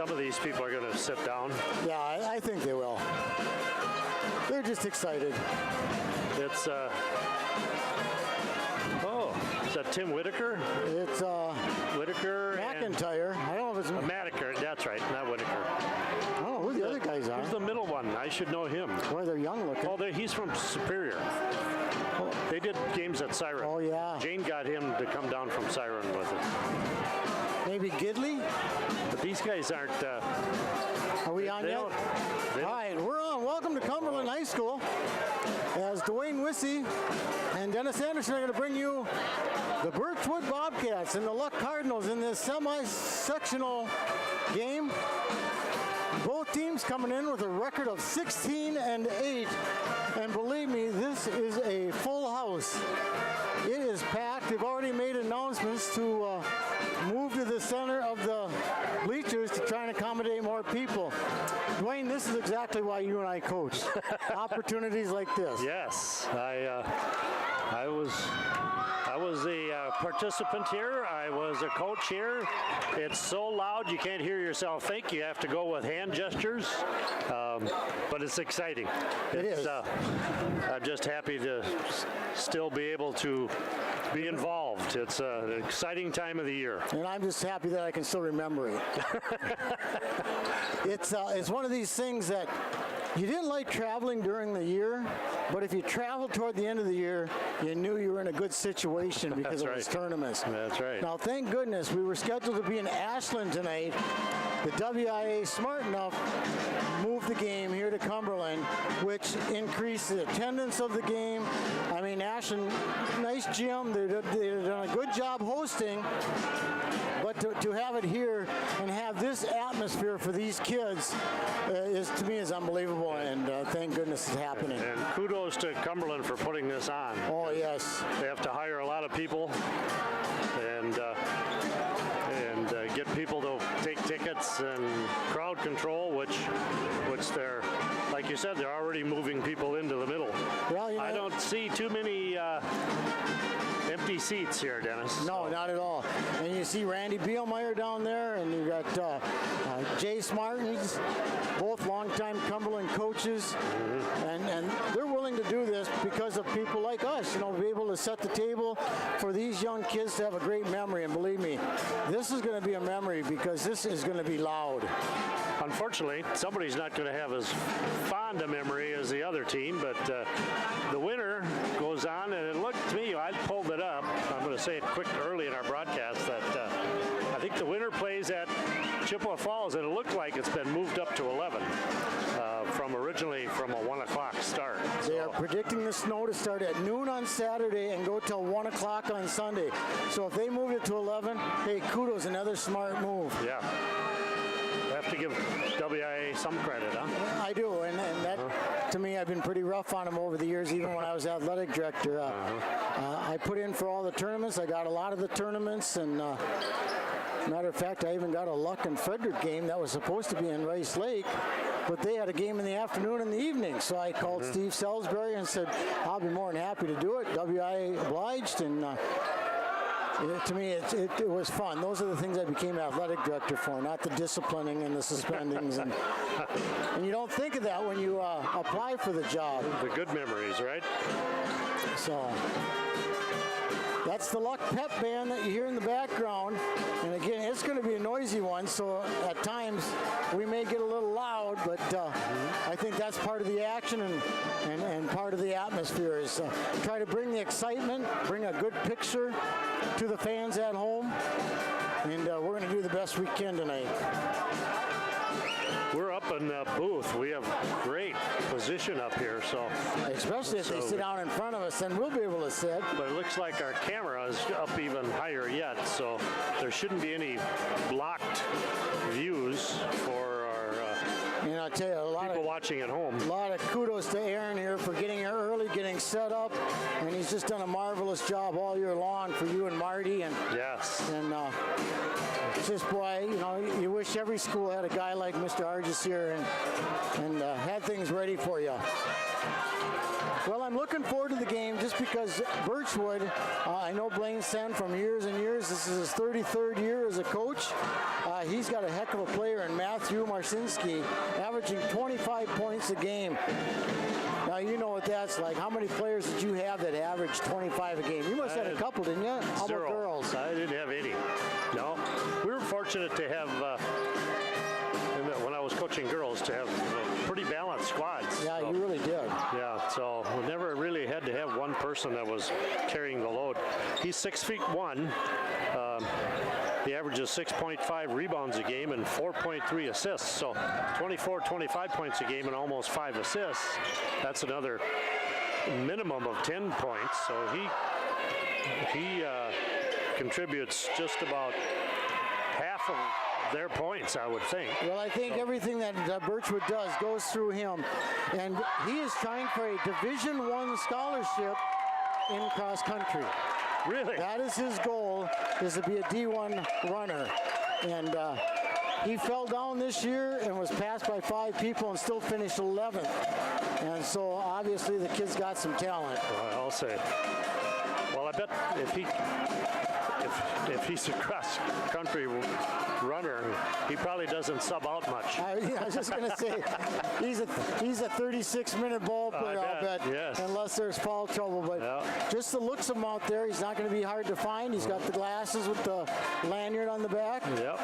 some of these people are going to sit down. Yeah, I think they will. They're just excited. It's, is that Tim Whitaker? It's Whitaker McIntyre. I don't know if it's Madiker. That's right, not Whitaker. I don't know who the other guys are. Who's the middle one? I should know him. Boy, they're young looking. Oh, he's from Superior. They did games at Siren. Oh, yeah. Jane got him to come down from Siren with it. Maybe Gidley? But these guys aren't... Are we on yet? All right, we're on. Welcome to Cumberland High School. As Dwayne Wissey and Dennis Anderson are going to bring you the Birchwood Bobcats and the Luck Cardinals in this semi-sectional game. Both teams coming in with a record of 16-8, and believe me, this is a full house. It is packed. They've already made announcements to move to the center of the bleachers to try and accommodate more people. Dwayne, this is exactly why you and I coach. Opportunities like this. Yes, I was a participant here. I was a coach here. It's so loud you can't hear yourself think. You have to go with hand gestures, but it's exciting. It is. I'm just happy to still be able to be involved. It's an exciting time of the year. And I'm just happy that I can still remember it. It's one of these things that you didn't like traveling during the year, but if you traveled toward the end of the year, you knew you were in a good situation because of those tournaments. That's right. Now, thank goodness, we were scheduled to be in Ashland tonight. The WIA, smart enough, moved the game here to Cumberland, which increased the attendance of the game. I mean, Ashland, nice gym. They've done a good job hosting. But to have it here and have this atmosphere for these kids to me is unbelievable, and thank goodness it's happening. And kudos to Cumberland for putting this on. Oh, yes. They have to hire a lot of people and get people to take tickets and crowd control, which they're, like you said, they're already moving people into the middle. Well, I don't see too many empty seats here, Dennis. No, not at all. And you see Randy Bielmeyer down there, and you got Jace Martins, both longtime Cumberland coaches, and they're willing to do this because of people like us, to be able to set the table for these young kids to have a great memory. And believe me, this is going to be a memory because this is going to be loud. Unfortunately, somebody's not going to have as fond a memory as the other team, but the winner goes on, and it looked to me, I pulled it up, I'm going to say it quick early in our broadcast, that I think the winner plays at Chippewa Falls, and it looked like it's been moved up to 11 originally from a 1 o'clock start. They are predicting the snow to start at noon on Saturday and go till 1 o'clock on Sunday. So if they move it to 11, hey, kudos, another smart move. Yeah. Have to give WIA some credit, huh? I do, and that, to me, I've been pretty rough on them over the years, even when I was athletic director. I put in for all the tournaments. I got a lot of the tournaments, and matter of fact, I even got a Luck and Frederick game that was supposed to be in Rice Lake, but they had a game in the afternoon and the evening. So I called Steve Salisbury and said, I'll be more than happy to do it. WIA obliged, and to me, it was fun. Those are the things I became athletic director for, not the disciplining and the suspendings. and you don't think of that when you apply for the job. The good memories, right? So that's the Luck Pep Band that you hear in the background. And again, it's going to be a noisy one, so at times we may get a little loud, but I think that's part of the action and part of the atmosphere is try to bring the excitement, bring a good picture to the fans at home, and we're going to do the best we can tonight. We're up in the booth. We have great position up here, so especially if they sit down in front of us, then we'll be able to sit. But it looks like our camera is up even higher yet, so there shouldn't be any blocked views for our I tell you, a lot people of watching at home. A lot of kudos to Aaron here for getting here early, getting set up, and he's just done a marvelous job all year long for you and Marty. And yes, and it's just, boy, you wish every school had a guy like Mr. Argis here and had things ready for you. Well, I'm looking forward to the game just because Birchwood, I know Blaine Sen from years and years. This is his 33rd year as a coach. He's got a heck of a player in Matthew Marcinski, averaging 25 points a game. Now, you know what that's like. How many players did you have that averaged 25 a game? You must have had a couple, didn't you? How Zero. about girls? I didn't have any. No. We were fortunate to have, when I was coaching girls, to have pretty balanced squads. Yeah, so, you really did. Yeah, so we never really had to have one person that was carrying the load. He's 6'1". He averages 6.5 rebounds a game and 4.3 assists. So 24, 25 points a game and almost 5 assists. That's another minimum of 10 points. So he contributes just about half of their points, I would think. Well, I think everything that Birchwood does goes through him. And he is trying for a Division I scholarship in cross country. Really? That is his goal, is to be a D1 runner. And he fell down this year and was passed by 5 people and still finished 11th. And so obviously the kid's got some talent. Well, I'll say. Well, I bet if he's a cross country runner, he probably doesn't sub out much. I was just going to say, he's a 36-minute ball player, I'll bet, yes. unless there's foul trouble. But just the looks of him out there, he's not going to be hard to find. He's got the glasses with the lanyard on the back. Yep.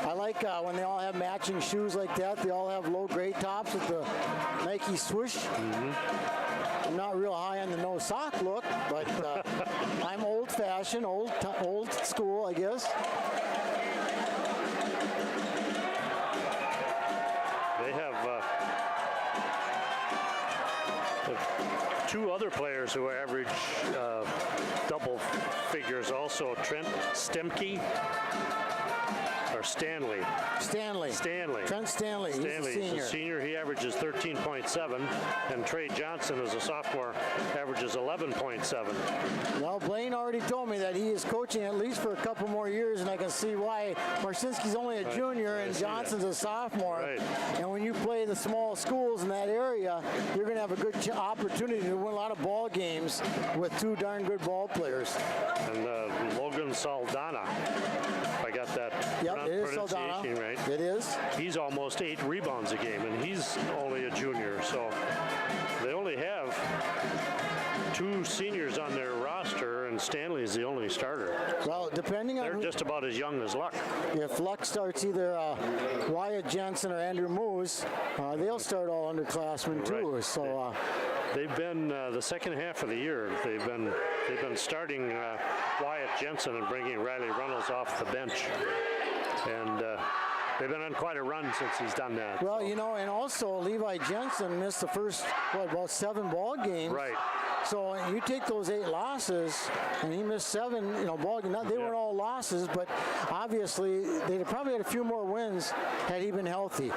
I like when they all have matching shoes like that. They all have low grade tops with the Nike swoosh. I'm not real high on the no sock look, but I'm old-fashioned, old school, I guess. They have 2 other players who average double figures also. Trent Stemke. Or Stanley. Trent Stanley. He's a senior. He's a senior. He averages 13.7, and Trey Johnson, as a sophomore, averages 11.7. Well, Blaine already told me that he is coaching at least for a couple more years, and I can see why. Marcinski's only a junior, and Johnson's a sophomore. Right. And when you play the small schools in that area, you're going to have a good opportunity to win a lot of ball games with 2 darn good ball players. And Logan Saldana, if I got that pronunciation right. It is. He's almost 8 rebounds a game, and he's only a junior. So they only have 2 seniors on their roster, and Stanley is the only starter. Well, depending on they're just about as young as Luck. If Luck starts either Wyatt Jensen or Andrew Moose, they'll start all underclassmen too. Right. So they've been the second half of the year. They've been starting Wyatt Jensen and bringing Riley Reynolds off the bench, and they've been on quite a run since he's done that. Well, you know, and also Levi Jensen missed the first about 7 ball games. Right. So you take those 8 losses, and he missed 7, ball games. They weren't all losses, but obviously they'd have probably had a few more wins had he been healthy.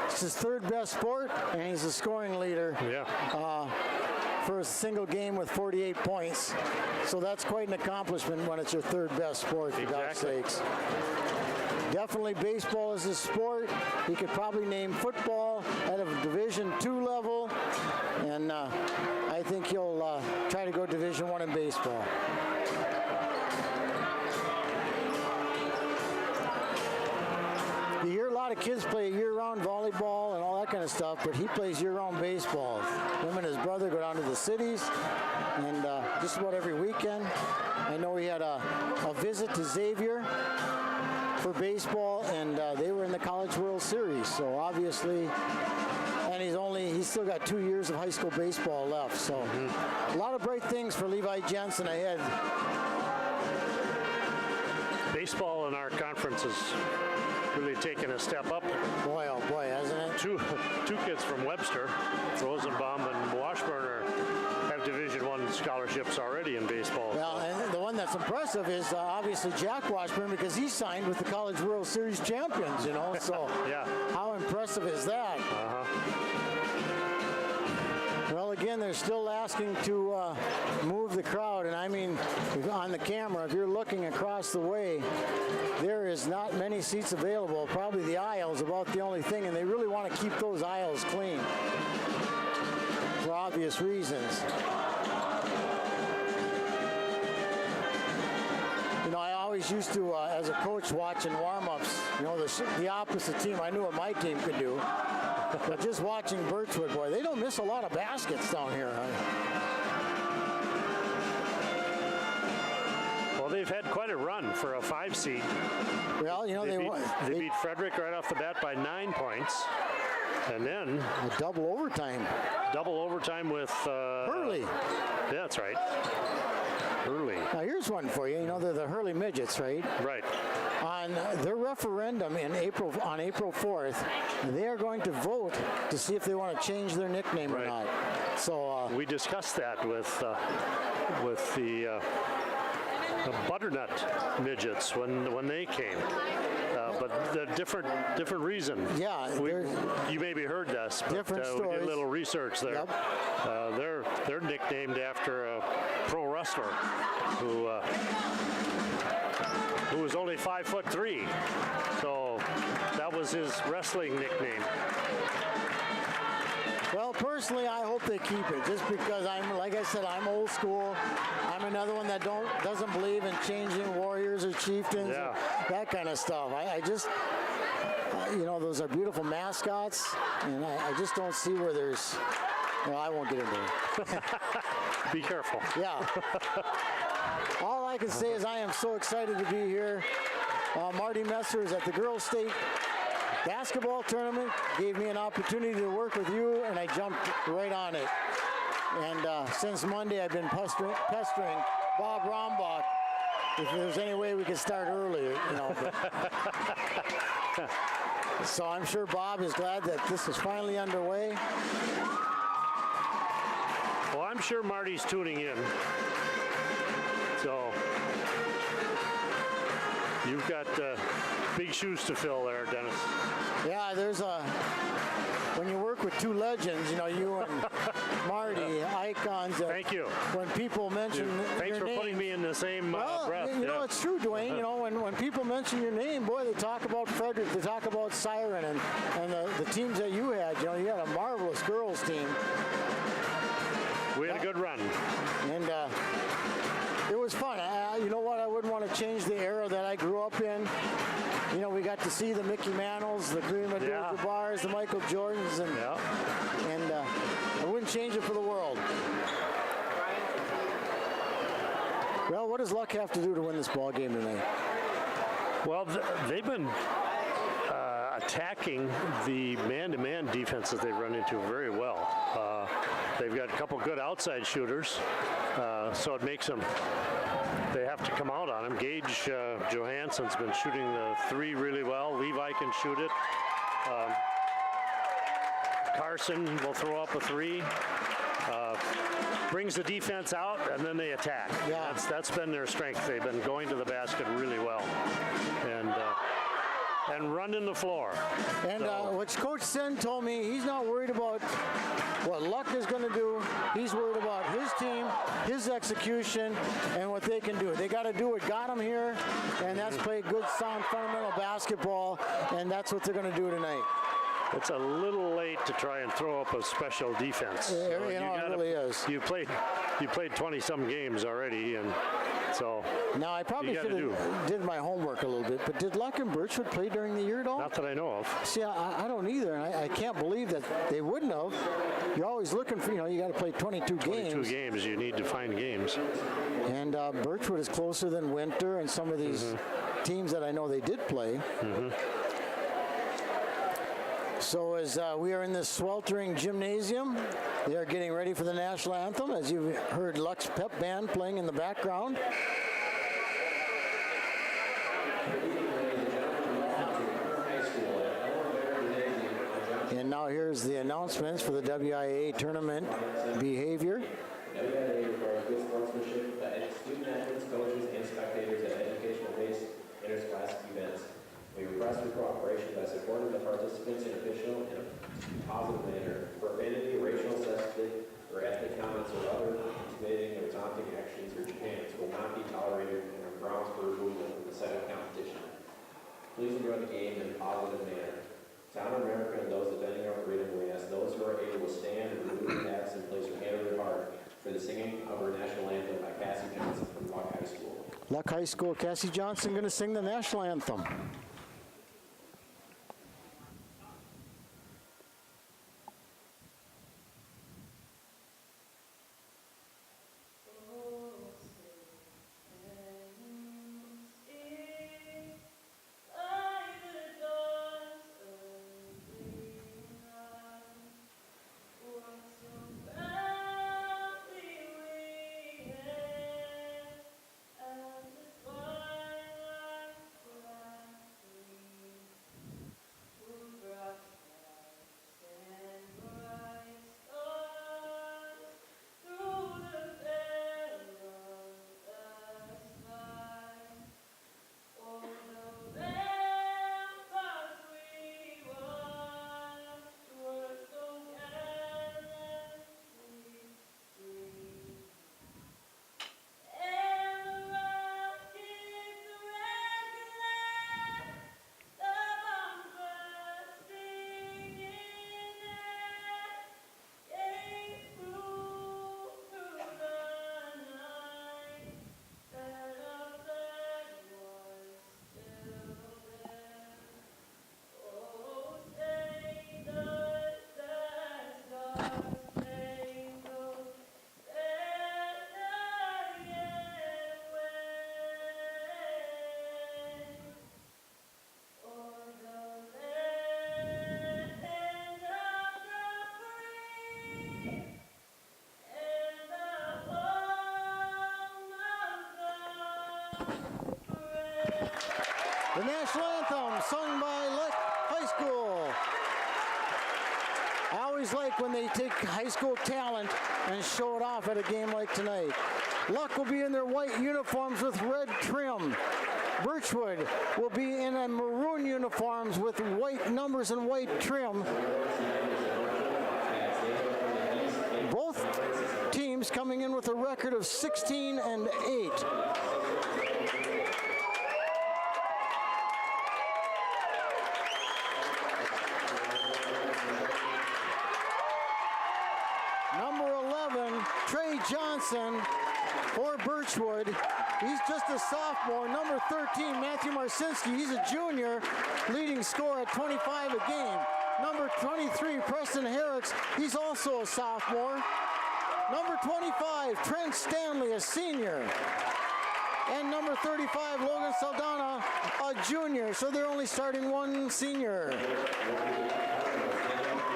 It's his 3rd best sport, and he's a scoring leader. Yeah. For a single game with 48 points. So that's quite an accomplishment when it's your 3rd best sport, for God's sakes. Definitely baseball is his sport. He could probably name football at a Division II level, and I think he'll try to go Division I in baseball. You hear a lot of kids play year-round volleyball and all that kind of stuff, but he plays year-round baseball. Him and his brother go down to the cities, and just about every weekend. I know he had a visit to Xavier for baseball, and they were in the College World Series. So obviously, and he's still got 2 years of high school baseball left. So a lot of bright things for Levi Jensen ahead. Baseball in our conference has really taken a step up. Boy, oh boy, hasn't it? Two kids from Webster, Rosenbaum and Washburn, have Division I scholarships already in baseball. Well, and the one that's impressive is obviously Jack Washburn, because he signed with the College World Series champions, so yeah. How impressive is that? Well, again, they're still asking to move the crowd, and I mean, on the camera, if you're looking across the way, there is not many seats available. Probably the aisle is about the only thing, and they really want to keep those aisles clean for obvious reasons. You know, I always used to, as a coach, watching warm-ups, you know, the opposite team. I knew what my team could do. But just watching Birchwood, boy, they don't miss a lot of baskets down here. Well, they've had quite a run for a 5 seed. Well, you know, they beat Frederick right off the bat by 9 points. And then a double overtime with Hurley. Yeah, that's right. Hurley. Now here's one for you. You know, they're the Hurley Midgets, right? Right. On their referendum on April 4th, they are going to vote to see if they want to change their nickname or not. So we discussed that with the Butternut Midgets when they came. But the different reason. Yeah, you maybe heard this, but different we stories. did a little research there. Yep. They're nicknamed after a pro wrestler who was only 5'3", so that was his wrestling nickname. Well, personally, I hope they keep it, just because like I said, I'm old school. I'm another one that doesn't believe in changing warriors or chieftains, or that kind of stuff. I just, you know, those are beautiful mascots, and I just don't see where there's. Well, I won't get into it. Be careful. Yeah. All I can say is I am so excited to be here. Marty Messer is at the Girls State Basketball Tournament, gave me an opportunity to work with you, and I jumped right on it. And since Monday, I've been pestering Bob Rombach if there's any way we could start earlier, you know. So I'm sure Bob is glad that this is finally underway. Well, I'm sure Marty's tuning in. So you've got big shoes to fill there, Dennis. Yeah, when you work with two legends, you know, you and Marty, icons. Thank you. When people mention Thanks your for name, putting me in the same breath. You know, it's true, Dwayne. You know, when people mention your name, boy, they talk about Frederick, they talk about Siren, and the teams that you had. You know, you had a marvelous girls team. We had a good run. And it was fun. You know what? I wouldn't want to change the era that I grew up in. You know, we got to see the Mickey Mantles, the Kareem Abdul-Jabbars, the Michael Jordans, and I wouldn't change it for the world. Well, what does Luck have to do to win this ball game tonight? Well, they've been attacking the man-to-man defenses they've run into very well. They've got a couple good outside shooters, so it makes them. They have to come out on him. Gage Johansson's been shooting the 3 really well. Levi can shoot it. Carson will throw up a 3. Brings the defense out, and then they attack. Yeah. That's been their strength. They've been going to the basket really well, and running the floor. And what Coach Sen told me, he's not worried about what Luck is going to do. He's worried about his team, his execution, and what they can do. They got to do what got them here, and that's play good, sound, fundamental basketball, and that's what they're going to do tonight. It's a little late to try and throw up a special defense. Yeah, so it really is. You played 20-some games already, and so now I probably should have did my homework a little bit. But did Luck and Birchwood play during the year at all? Not that I know of. See, I don't either, and I can't believe that they wouldn't have. You're always looking for, you got to play 22 games. 22 games, you need to find games. And Birchwood is closer than Winter and some of these teams that I know they did play. So as we are in this sweltering gymnasium, they are getting ready for the national anthem. As you've heard Luck's pep band playing in the background. And now here's the announcements for the WIA tournament behavior. WIA requires good sportsmanship by student athletes, coaches, and spectators at educational-based interscholastic events. We request your cooperation by supporting the participants and official in a positive manner. Profanity, racial sensitive, or ethnic comments or other intimidating or taunting actions or demands will not be tolerated and are grounds for removal from the site of competition. Please enjoy the game in a positive manner. To honor America and those defending our freedom, we ask those who are able to stand and remove their hats and place their hand on their heart for the singing of our national anthem by Cassie Johnson from Luck High School. Luck High School, Cassie Johnson going to sing the national anthem. The national anthem sung by Luck High School. I always like when they take high school talent and show it off at a game like tonight. Luck will be in their white uniforms with red trim. Birchwood will be in a maroon uniforms with white numbers and white trim. Both teams coming in with a record of 16-8. Number 11, Trey Johnson for Birchwood. He's just a sophomore. Number 13, Matthew Marcinski. He's a junior, leading scorer at 25 a game. Number 23, Preston Herricks. He's also a sophomore. Number 25, Trent Stanley, a senior. And number 35, Logan Saldana, a junior. So they're only starting one senior.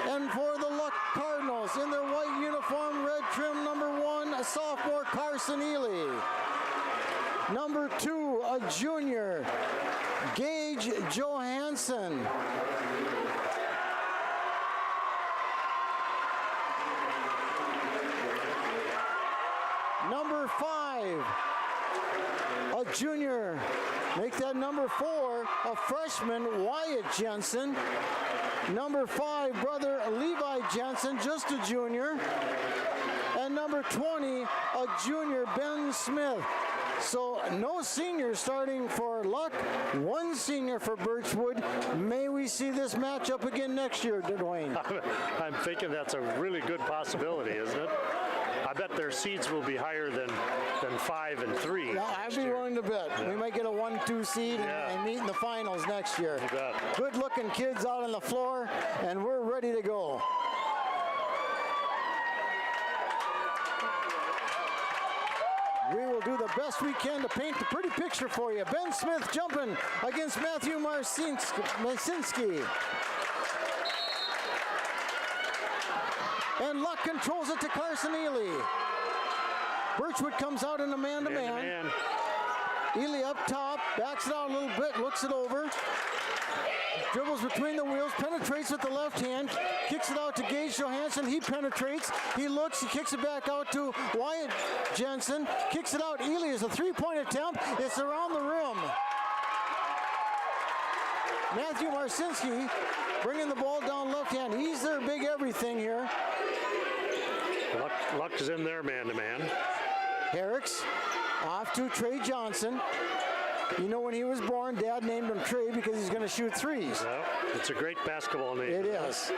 And for the Luck Cardinals, in their white uniform, red trim, number 1, a sophomore, Carson Ely. Number 2, a junior, Gage Johansson. Number 5, a junior, make that number 4, a freshman, Wyatt Jensen. Number 5, brother Levi Jensen, just a junior. And number 20, a junior, Ben Smith. So no seniors starting for Luck, one senior for Birchwood. May we see this matchup again next year, Dwayne? I'm thinking that's a really good possibility, isn't it? I bet their seeds will be higher than 5 and 3. Yeah, I'd be willing to bet. Yeah. We might get a 1-2 seed and meet in the finals next year. You bet. Good-looking kids out on the floor, and we're ready to go. We will do the best we can to paint the pretty picture for you. Ben Smith jumping against Matthew Marcinski. And Luck controls it to Carson Ely. Birchwood comes out in a man-to-man. Ely up top, backs it out a little bit, looks it over. Dribbles between the wheels, penetrates with the left hand, kicks it out to Gage Johansson. He penetrates, he looks, he kicks it back out to Wyatt Jensen. Kicks it out, Ely is a three-point attempt. It's around the rim. Matthew Marcinski bringing the ball down left hand. He's their big everything here. Luck is in there man-to-man. Herricks off to Trey Johnson. You know, when he was born, Dad named him Trey because he's going to shoot threes. Well, it's a great basketball name. It is.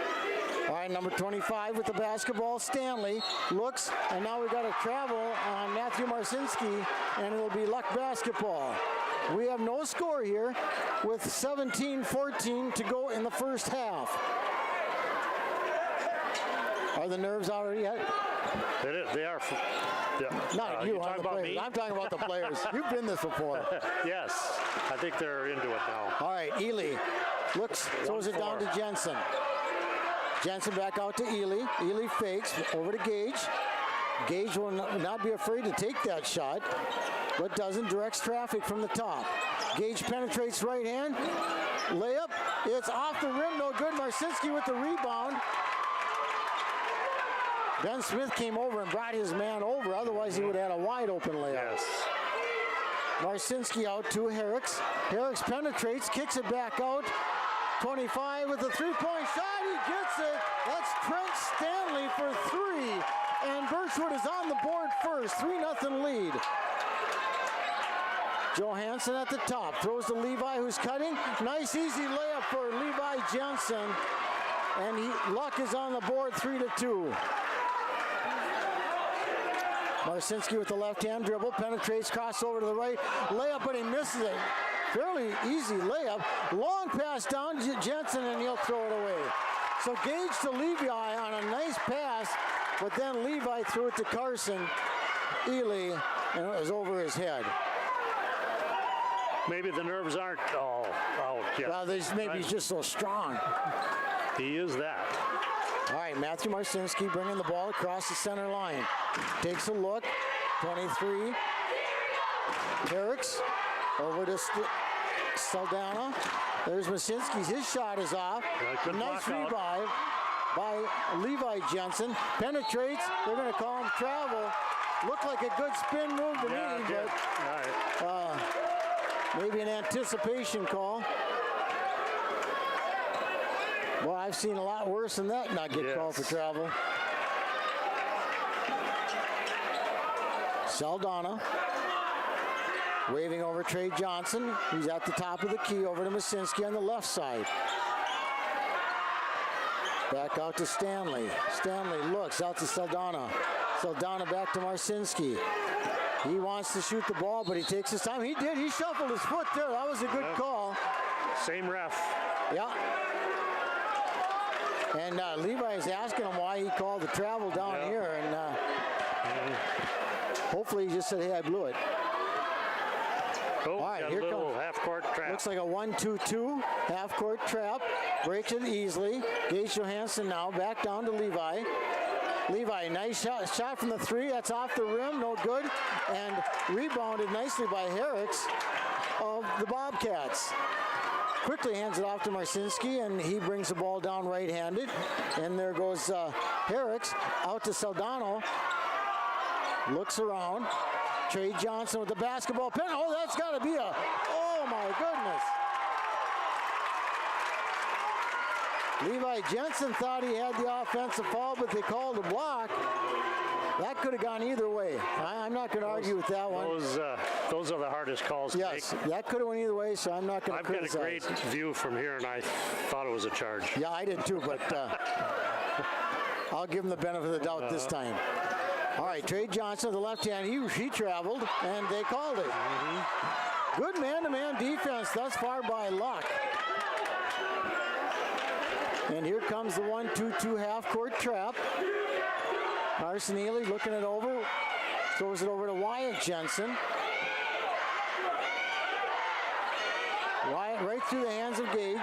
All right, number 25 with the basketball, Stanley looks, and now we got to travel on Matthew Marcinski, and it'll be Luck basketball. We have no score here with 17-14 to go in the first half. Are the nerves out yet? It is. They are. Not you, talking the about players. me? I'm talking about the players. You've been this before. Yes, I think they're into it now. All right, Ely looks, throws it down to Jensen. Jensen back out to Ely. Ely fakes over to Gage. Gage will not be afraid to take that shot, but doesn't. Directs traffic from the top. Gage penetrates right hand. Layup. It's off the rim. No good. Marcinski with the rebound. Ben Smith came over and brought his man over. Otherwise, he would have had a wide open layup. Yes. Marcinski out to Herricks. Herricks penetrates, kicks it back out. 25 with a three-point shot. He gets it. That's Trent Stanley for three. And Birchwood is on the board first. 3-0 lead. Johansson at the top. Throws to Levi, who's cutting. Nice, easy layup for Levi Jensen. And Luck is on the board 3-2. Marcinski with the left-hand dribble. Penetrates, crossover to the right. Layup, but he misses it. Fairly easy layup. Long pass down to Jensen, and he'll throw it away. So Gage to Levi on a nice pass, but then Levi threw it to Carson Ely, and it was over his head. Maybe the nerves aren't all out yet. Well, maybe he's just so strong. He is that. All right, Matthew Marcinski bringing the ball across the center line. Takes a look. 23. Herricks over to Saldana. There's Marcinski. His shot is off. Nice revive by Levi Jensen. Penetrates. They're going to call him travel. Looked like a good spin move to me, but maybe an anticipation call. Well, I've seen a lot worse than that not get called for travel. Saldana waving over Trey Johnson. He's at the top of the key over to Marcinski on the left side. Back out to Stanley. Stanley looks out to Saldana. Saldana back to Marcinski. He wants to shoot the ball, but he takes his time. He did. He shuffled his foot there. That was a good call. Same ref. Yeah. And Levi is asking him why he called the travel down here, and hopefully he just said, hey, I blew it. Oh, all right, got here a little comes half-court trap. Looks like a 1-2-2 half-court trap. Breaks it easily. Gage Johansson now back down to Levi. Levi, nice shot from the three. That's off the rim, no good. And rebounded nicely by Herricks of the Bobcats. Quickly hands it off to Marcinski, and he brings the ball down right-handed. And there goes Herricks out to Saldano. Looks around. Trey Johnson with the basketball pin. Oh, that's got to be oh my goodness. Levi Jensen thought he had the offensive foul, but they called a block. That could have gone either way. I'm not going to argue with that one. Those are the hardest calls to make. Yes, that could have went either way, so I'm not going to criticize. I've got a great view from here, and I thought it was a charge. Yeah, I did too, but I'll give him the benefit of the doubt this time. All right, Trey Johnson, the left hand, he traveled, and they called it. Good man-to-man defense thus far by Luck. And here comes the 1-2-2 half-court trap. Carson Ely looking it over, throws it over to Wyatt Jensen. Wyatt right through the hands of Gage.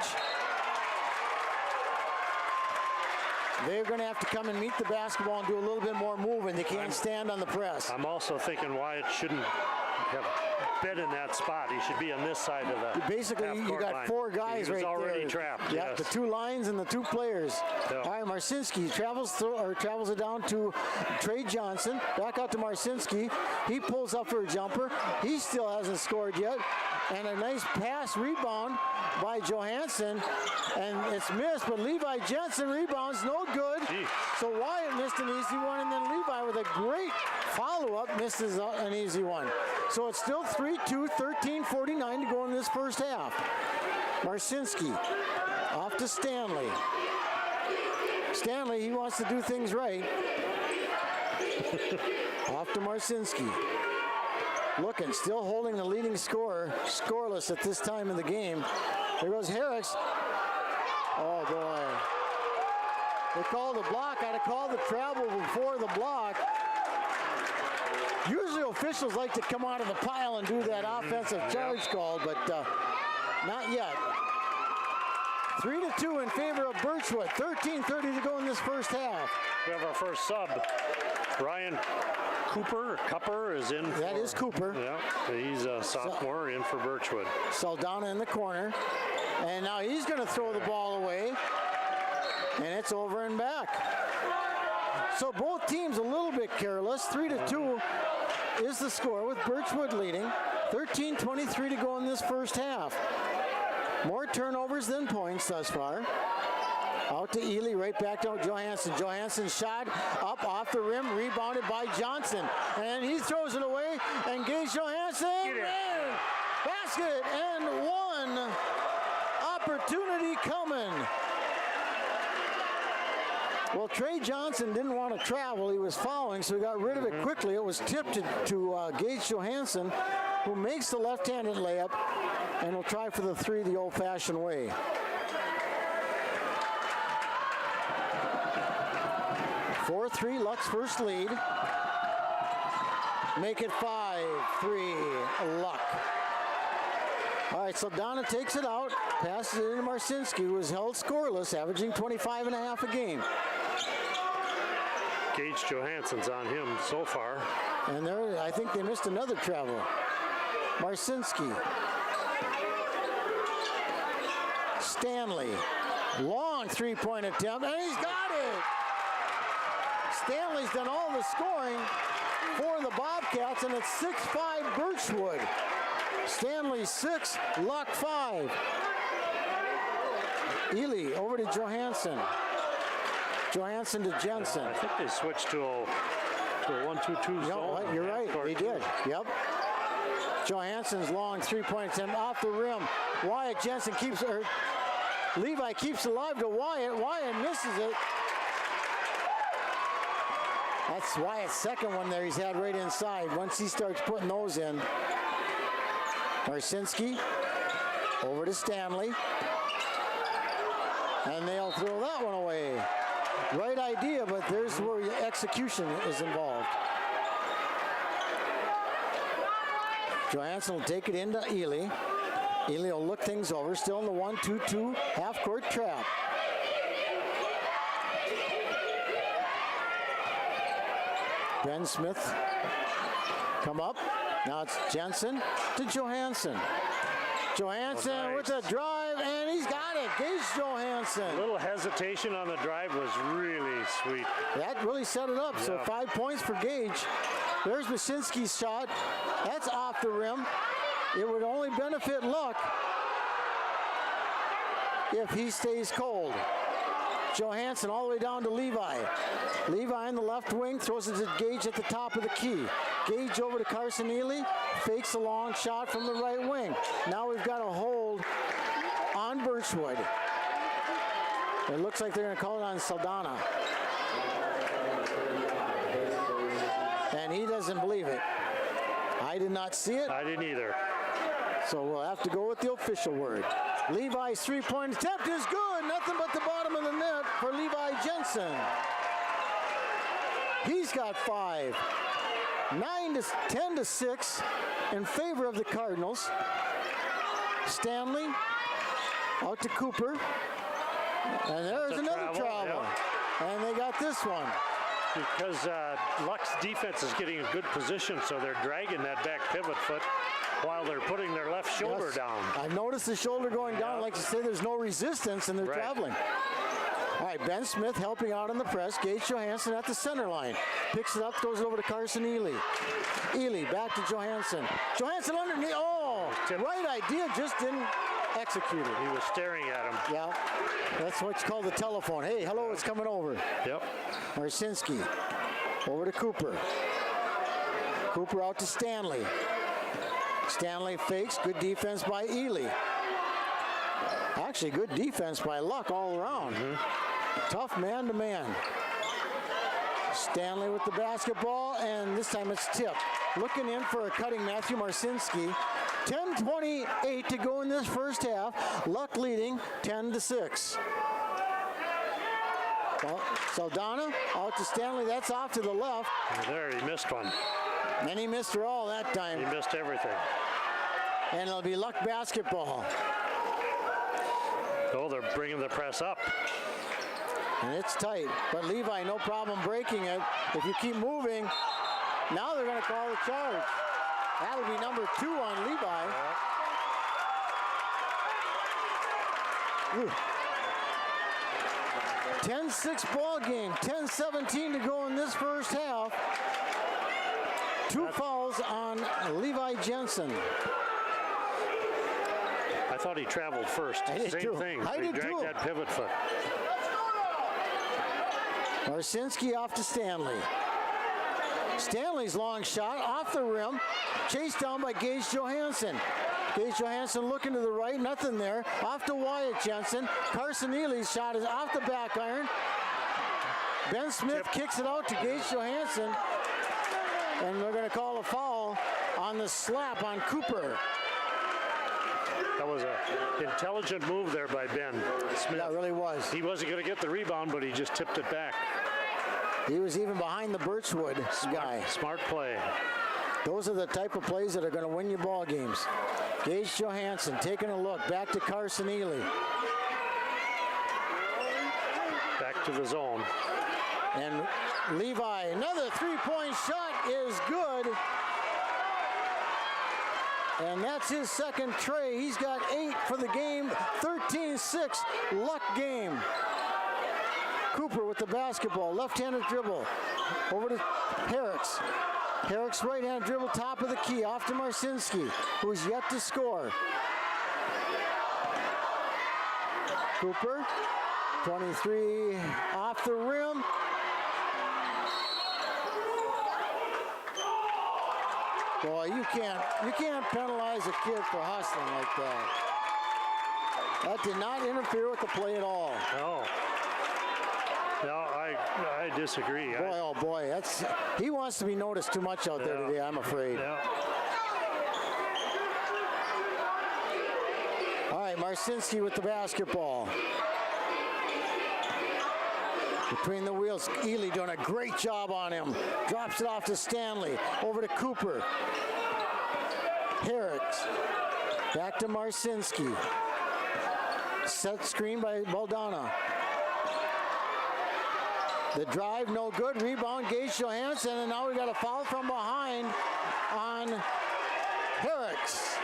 They're going to have to come and meet the basketball and do a little bit more moving. They can't stand on the press. I'm also thinking Wyatt shouldn't have been in that spot. He should be on this side of the Basically, you got line. four guys right there. He was already trapped. Yeah, yes. the two lines and the two players. Yeah. All right, Marcinski travels it down to Trey Johnson. Back out to Marcinski. He pulls up for a jumper. He still hasn't scored yet. And a nice pass rebound by Johansson. And it's missed, but Levi Jensen rebounds, no good. Jeez. So Wyatt missed an easy one, and then Levi with a great follow-up misses an easy one. So it's still 3-2, 13:49 to go in this first half. Marcinski off to Stanley. Stanley, he wants to do things right. Off to Marcinski. Looking, still holding the leading scorer, scoreless at this time in the game. There goes Harris. Oh boy. They called the block. I'd have called the travel before the block. Usually officials like to come out of the pile and do that offensive charge call, but not yet. 3-2 in favor of Birchwood. 13:30 to go in this first half. We have our first sub. Brian Cooper is in. That is Cooper. Yeah, he's a sophomore in for Birchwood. Saldana in the corner. And now he's going to throw the ball away. And it's over and back. So both teams a little bit careless. 3-2 is the score with Birchwood leading. 13:23 to go in this first half. More turnovers than points thus far. Out to Ely, right back to Johansson. Johansson shot up off the rim, rebounded by Johnson. And he throws it away, and Gage Johansson, in. Basket, and one. Opportunity coming. Well, Trey Johnson didn't want to travel. He was fouling, so he got rid of it quickly. It was tipped to Gage Johansson, who makes the left-handed layup, and will try for the three the old-fashioned way. 4-3, Luck's first lead. Make it 5-3, Luck. All right, so Donna takes it out, passes it into Marcinski, who was held scoreless, averaging 25.5 a game. Gage Johansson's on him so far. And there, I think they missed another travel. Marcinski. Stanley. Long three-point attempt, and he's got it! Stanley's done all the scoring for the Bobcats, and it's 6-5 Birchwood. Stanley 6, Luck 5. Ely over to Johansson. Johansson to Jensen. I think they switched to a 1-2-2 zone. You know what? You're right. They did. Yep. Johansson's long three-point attempt off the rim. Wyatt Jensen keeps, or Levi keeps alive to Wyatt. Wyatt misses it. That's Wyatt's second one there he's had right inside. Once he starts putting those in. Marcinski over to Stanley. And they'll throw that one away. Right idea, but there's where execution is involved. Johansson will take it into Ely. Ely will look things over, still in the 1-2-2 half-court trap. Ben Smith come up. Now it's Jensen to Johansson. Johansson with a drive, and he's got it. Gage Johansson. A little hesitation on the drive was really sweet. That really set it up. Yeah. So 5 points for Gage. There's Wyszynski's shot. That's off the rim. It would only benefit Luck if he stays cold. Johansson all the way down to Levi. Levi in the left wing, throws it to Gage at the top of the key. Gage over to Carson Ely, fakes a long shot from the right wing. Now we've got a hold on Birchwood. It looks like they're going to call it on Saldana. And he doesn't believe it. I did not see it. I didn't either. So we'll have to go with the official word. Levi's three-point attempt is good. Nothing but the bottom of the net for Levi Jensen. He's got 5. 10-6 in favor of the Cardinals. Stanley out to Cooper. And there's another travel. Yeah. And they got this one. Because Luck's defense is getting a good position, so they're dragging that back pivot foot while they're putting their left shoulder down. I've noticed the shoulder going down. Like to say, there's no resistance, and they're traveling. All right, Ben Smith helping out on the press. Gage Johansson at the center line. Picks it up, throws it over to Carson Ely. Ely back to Johansson. Johansson underneath. Oh, right idea, just didn't execute it. He was staring at him. Yeah, that's what's called the telephone. Hey, hello, it's coming over. Yep. Marcinski over to Cooper. Cooper out to Stanley. Stanley fakes. Good defense by Ely. Actually, good defense by Luck all around. Tough man-to-man. Stanley with the basketball, and this time it's tipped. Looking in for a cutting Matthew Marcinski. 10:28 to go in this first half. Luck leading 10-6. Well, Saldana out to Stanley. That's off to the left. And there, he missed one. And he missed her all that time. He missed everything. And it'll be Luck basketball. Oh, they're bringing the press up. And it's tight. But Levi, no problem breaking it. If you keep moving, now they're going to call the charge. That'll be number 2 on Levi. Yeah. 10-6 ball game. 10-17 to go in this first half. 2 fouls on Levi Jensen. I thought he traveled first. I did Same too. thing. I He did dragged too. that pivot foot. Marcinski off to Stanley. Stanley's long shot off the rim. Chased down by Gage Johansson. Gage Johansson looking to the right, nothing there. Off to Wyatt Jensen. Carson Ely's shot is off the back iron. Ben Smith kicks it out to Gage Johansson. And they're going to call a foul on the slap on Cooper. That was an intelligent move there by Ben Smith. That really was. He wasn't going to get the rebound, but he just tipped it back. He was even behind the Birchwood guy. Smart play. Those are the type of plays that are going to win you ball games. Gage Johansson taking a look. Back to Carson Ely. Back to the zone. And Levi, another three-point shot is good. And that's his second tray. He's got 8 for the game. 13-6 Luck game. Cooper with the basketball. Left-handed dribble. Over to Herrick's. Herrick's right-handed dribble, top of the key. Off to Marcinski, who's yet to score. Cooper, 23 off the rim. Boy, you can't penalize a kid for hustling like that. That did not interfere with the play at all. No, I disagree. Boy, oh boy, he wants to be noticed too much out there today, I'm afraid. Yeah. All right, Marcinski with the basketball. Between the wheels, Ely doing a great job on him. Drops it off to Stanley. Over to Cooper. Herrick's. Back to Marcinski. Set screen by Baldana. The drive, no good. Rebound, Gage Johansson, and now we got a foul from behind on Herrick's.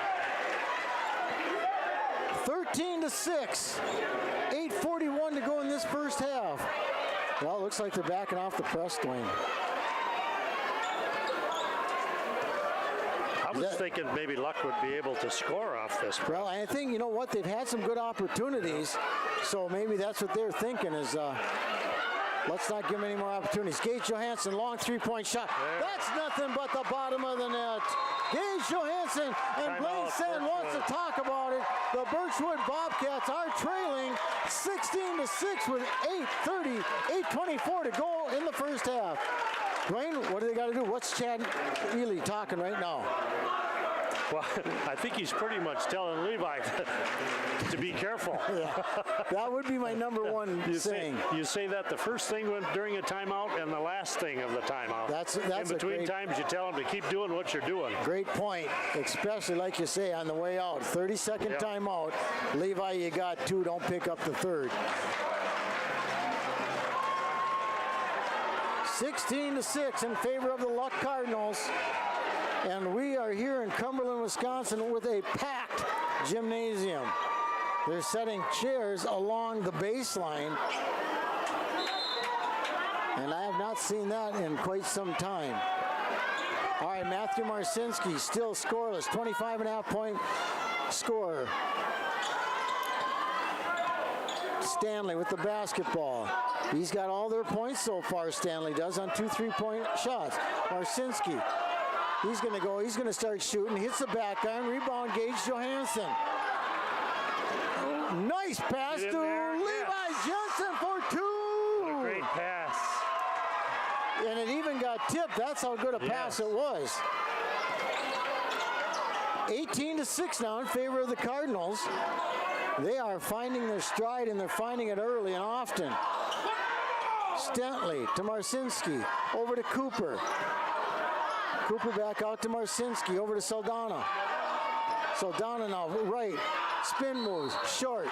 13-6. 8:41 to go in this first half. Well, it looks like they're backing off the press, Dwayne. I was thinking maybe Luck would be able to score off this. Well, I think, you know what, they've had some good opportunities, so maybe that's what they're thinking is, let's not give them any more opportunities. Gage Johansson, long three-point shot. That's nothing but the bottom of the net. Gage Johansson, and Blaine Sand wants to talk about it. The Birchwood Bobcats are trailing 16-6 with 8:24 to go in the first half. Dwayne, what do they got to do? What's Chad Ely talking right now? Well, I think he's pretty much telling Levi to be careful. Yeah, that would be my number one saying. You say that the first thing during a timeout and the last thing of the timeout. That's in between times, you tell them to keep doing what you're doing. Great point, especially like you say on the way out. 30-second timeout. Levi, you got 2. Don't pick up the third. 16-6 in favor of the Luck Cardinals. And we are here in Cumberland, Wisconsin with a packed gymnasium. They're setting chairs along the baseline. And I have not seen that in quite some time. All right, Matthew Marcinski still scoreless, 25.5 point scorer. Stanley with the basketball. He's got all their points so far, Stanley does, on 2 3-point shots. Marcinski He's going to go. He's going to start shooting. Hits the back iron. Rebound, Gage Johansson. Nice pass to Levi Jensen for two. What a great pass. And it even got tipped. That's how good a pass it was. 18-6 now in favor of the Cardinals. They are finding their stride, and they're finding it early and often. Stentley to Marcinski, over to Cooper. Cooper back out to Marcinski, over to Saldana. Saldana now right, spin moves, short.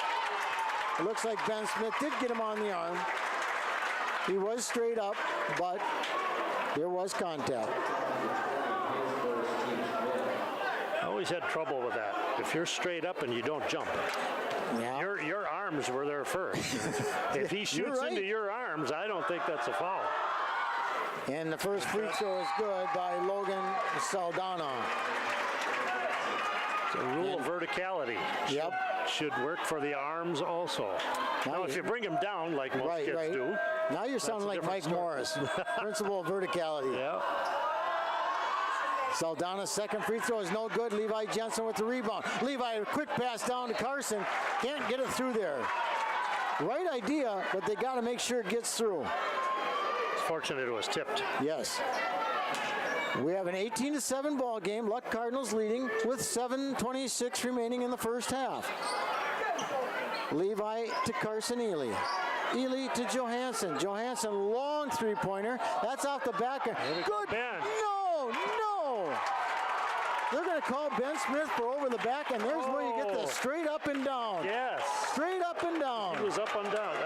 It looks like Ben Smith did get him on the arm. He was straight up, but there was contact. I always had trouble with that. If you're straight up and you don't jump, your arms were there first. If he shoots into your arms, I don't think that's a foul. And the first free throw is good by Logan Saldana. The rule of verticality should work for the arms also. Now, if you bring them down like most kids do. Now you're sounding like Mike Morris, principle of verticality. Yeah. Saldana's second free throw is no good. Levi Jensen with the rebound. Levi, a quick pass down to Carson. Can't get it through there. Right idea, but they got to make sure it gets through. It's fortunate it was tipped. Yes. We have an 18-7 ball game. Luck Cardinals leading with 7:26 remaining in the first half. Levi to Carson Ely. Ely to Johansson. Johansson, long three-pointer. That's off the back. Good. Ben. No. They're going to call Ben Smith for over the back, and there's where you get the straight up and down. Yes. Straight up and down. He was up and down.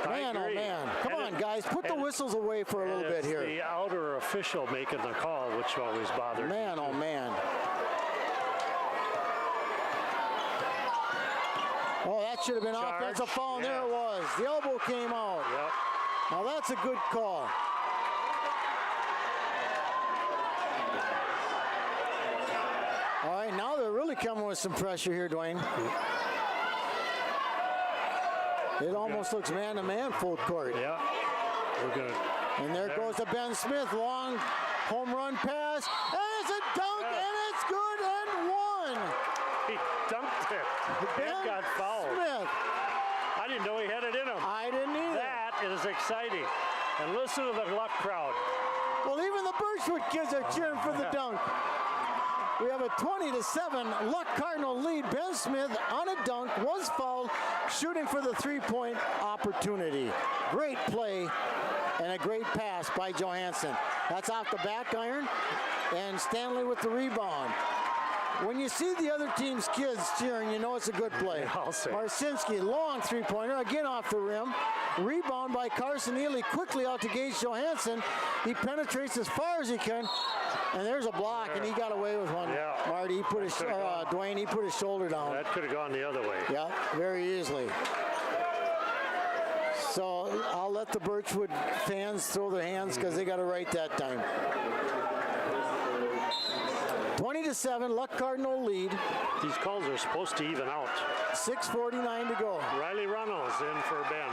Man, oh man. Come on, guys. Put the whistles away for a little bit here. The outer official making the call, which always bothers me. Man, oh man. Oh, that should have been offensive foul, and there it was. The elbow came out. Yep. Now that's a good call. All right, now they're really coming with some pressure here, Dwayne. It almost looks man-to-man full court. Yeah. We're good. And there goes to Ben Smith. Long home run pass. And it's a dunk, and it's good and one. He dunked it. Ben got fouled. Smith. I didn't know he had it in him. I didn't either. That is exciting. And listen to the Luck crowd. Well, even the Birchwood kids are cheering for the dunk. We have a 20-7 Luck Cardinal lead. Ben Smith on a dunk, was fouled, shooting for the three-point opportunity. Great play and a great pass by Johansson. That's off the back iron, and Stanley with the rebound. When you see the other team's kids cheering, you know it's a good play. Yeah, I'll say. Marcinski, long three-pointer, again off the rim. Rebound by Carson Ely, quickly out to Gage Johansson. He penetrates as far as he can, and there's a block, and he got away with one. Yeah. Marty, he put his, Dwayne, he put his shoulder down. That could have gone the other way. Yeah, very easily. So I'll let the Birchwood fans throw their hands because they got it right that time. 20-7, Luck Cardinal lead. These calls are supposed to even out. 6:49 to go. Riley Runnels in for Ben.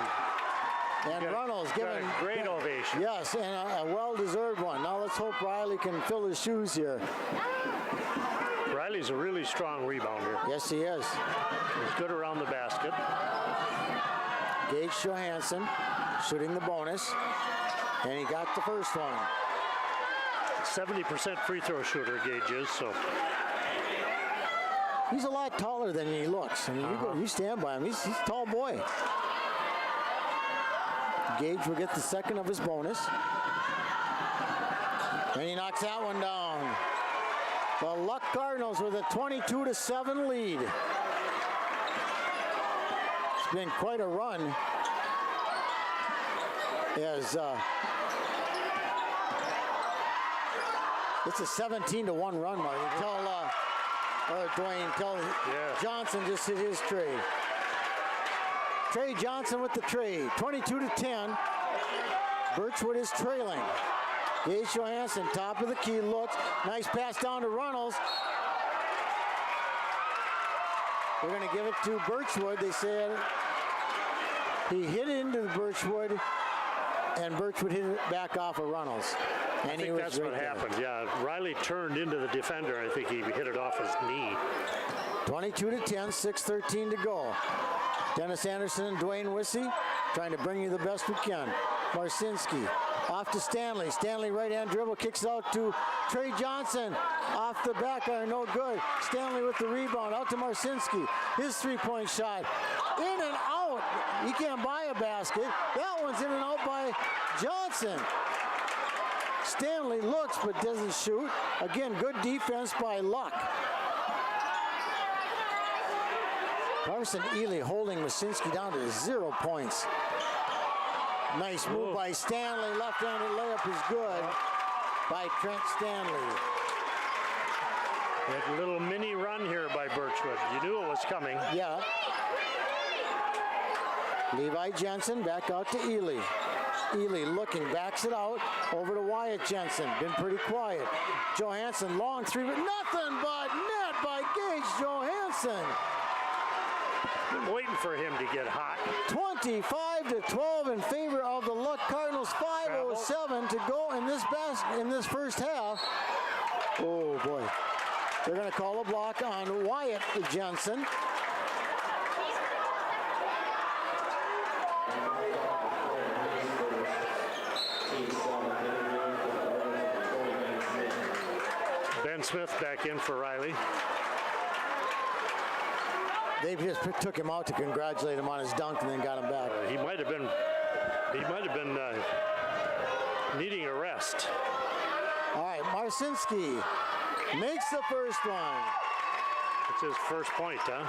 And Runnels giving a great ovation. Yes, and a well-deserved one. Now let's hope Riley can fill his shoes here. Riley's a really strong rebounder. Yes, he is. He's good around the basket. Gage Johansson shooting the bonus, and he got the first one. 70% free throw shooter, Gage is, so. He's a lot taller than he looks. I mean, you stand by him. He's a tall boy. Gage will get the second of his bonus. And he knocks that one down. The Luck Cardinals with a 22-7 lead. It's been quite a run as it's a 17-1 run, Marty. Tell Johnson just hit his trade. Trey Johnson with the trade. 22-10. Birchwood is trailing. Gage Johansson, top of the key, looks. Nice pass down to Runnels. They're going to give it to Birchwood. They said he hit into the Birchwood and Birchwood hit it back off of Runnels. And I think that's what happened. Yeah, Riley turned into the defender. I think he hit it off his knee. 22-10, 6:13 to go. Dennis Anderson and Dwayne Wissey trying to bring you the best we can. Marcinski off to Stanley. Stanley right-hand dribble, kicks out to Trey Johnson. Off the back iron, no good. Stanley with the rebound, out to Marcinski. His three-point shot, in and out. He can't buy a basket. That one's in and out by Johnson. Stanley looks but doesn't shoot. Again, good defense by Luck. Carson Ely holding Marcinski down to 0 points. Nice move by Stanley. Left-handed layup is good by Trent Stanley. That little mini run here by Birchwood. You knew it was coming. Yeah. Levi Jensen back out to Ely. Ely looking, backs it out, over to Wyatt Jensen. Been pretty quiet. Johansson, long three, but nothing but net by Gage Johansson. Been waiting for him to get hot. 25-12 in favor of the Luck Cardinals. 5:07 to go in this first half. Oh boy. They're going to call a block on Wyatt Jensen. Ben Smith back in for Riley. They just took him out to congratulate him on his dunk and then got him back. He might have been needing a rest. All right, Marcinski makes the first one. It's his first point, huh?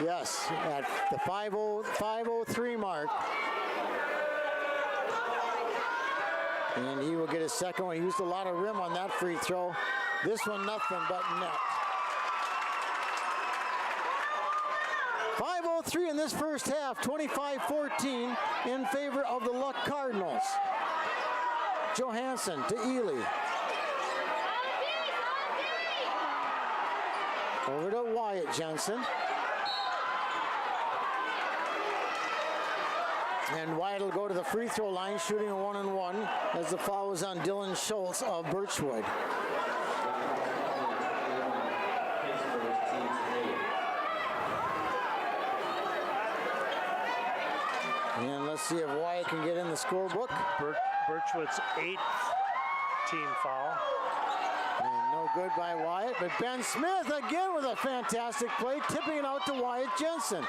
Yes, at the 5:03 mark. And he will get his second one. He used a lot of rim on that free throw. This one, nothing but net. 5:03 in this first half, 25-14 in favor of the Luck Cardinals. Johansson to Ely. Over to Wyatt Jensen. And Wyatt will go to the free throw line, shooting a 1-and-1 as the foul is on Dylan Schultz of Birchwood. And let's see if Wyatt can get in the scorebook. Birchwood's 8th team foul. And no good by Wyatt, but Ben Smith again with a fantastic play, tipping it out to Wyatt Jensen.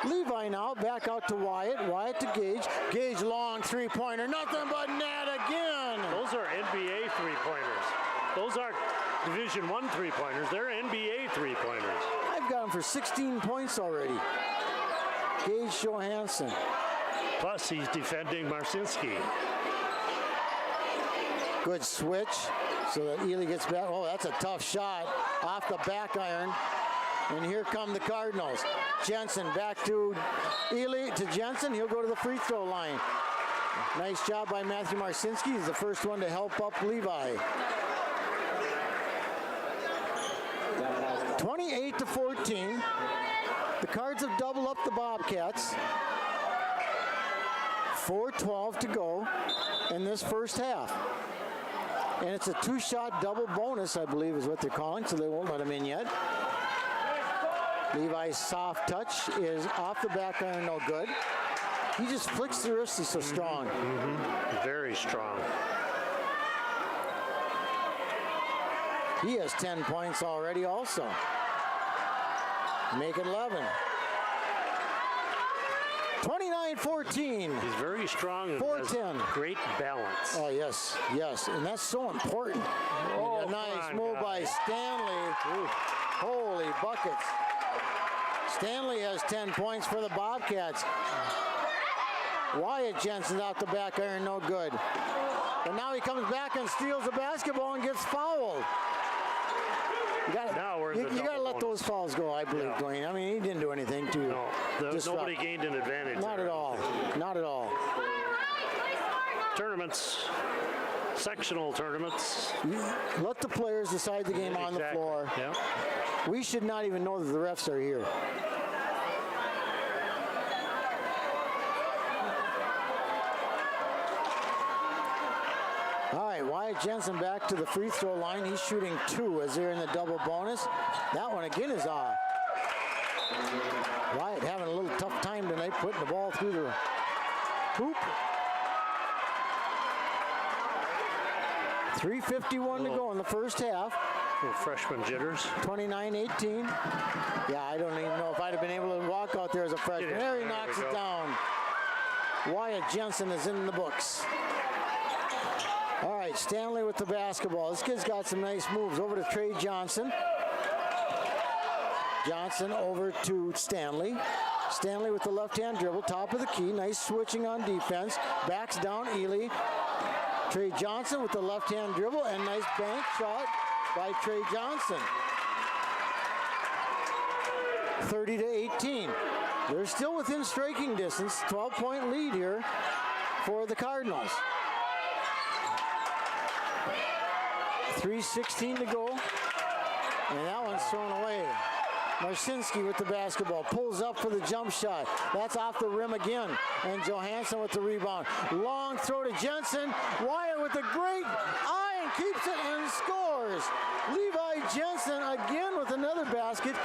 Levi now back out to Wyatt. Wyatt to Gage. Gage long three-pointer, nothing but net again. Those are NBA three-pointers. Those aren't Division I three-pointers. They're NBA three-pointers. I've got him for 16 points already. Gage Johansson. Plus, he's defending Marcinski. Good switch so that Ely gets back. Oh, that's a tough shot off the back iron. And here come the Cardinals. Jensen back to Ely to Jensen. He'll go to the free throw line. Nice job by Matthew Marcinski. He's the first one to help up Levi. 28-14. The Cards have doubled up the Bobcats. 4:12 to go in this first half. And it's a two-shot double bonus, I believe is what they're calling, so they won't let him in yet. Levi's soft touch is off the back iron, no good. He just flicks the wrist, he's so strong. Very strong. He has 10 points already also. Make it 11. 29-14. He's very strong and 4-10. has great balance. Oh, yes, yes, and that's so important. Oh, a nice on, move guys. by Stanley. Holy buckets. Stanley has 10 points for the Bobcats. Wyatt Jensen's out the back iron, no good. But now he comes back and steals the basketball and gets fouled. You gotta let those fouls go, I believe, Dwayne. I mean, he didn't do anything to disrupt. Nobody gained an advantage. Not there. at all. Not at all. Tournaments, sectional tournaments. Let the players decide the game on the floor. Yeah. We should not even know that the refs are here. All right, Wyatt Jensen back to the free throw line. He's shooting 2 as they're in the double bonus. That one again is off. Wyatt having a little tough time tonight putting the ball through the hoop. 3:51 to go in the first half. Little freshman jitters. 29-18. Yeah, I don't even know if I'd have been able to walk out there as a freshman. There he knocks it down. Wyatt Jensen is in the books. All right, Stanley with the basketball. This kid's got some nice moves. Over to Trey Johnson. Johnson over to Stanley. Stanley with the left-hand dribble, top of the key. Nice switching on defense. Backs down Ely. Trey Johnson with the left-hand dribble and nice bank shot by Trey Johnson. 30-18. They're still within striking distance. 12-point lead here for the Cardinals. 3:16 to go. And that one's thrown away. Marcinski with the basketball, pulls up for the jump shot. That's off the rim again. And Johansson with the rebound. Long throw to Jensen. Wyatt with a great eye and keeps it and scores. Levi Jensen again with another basket.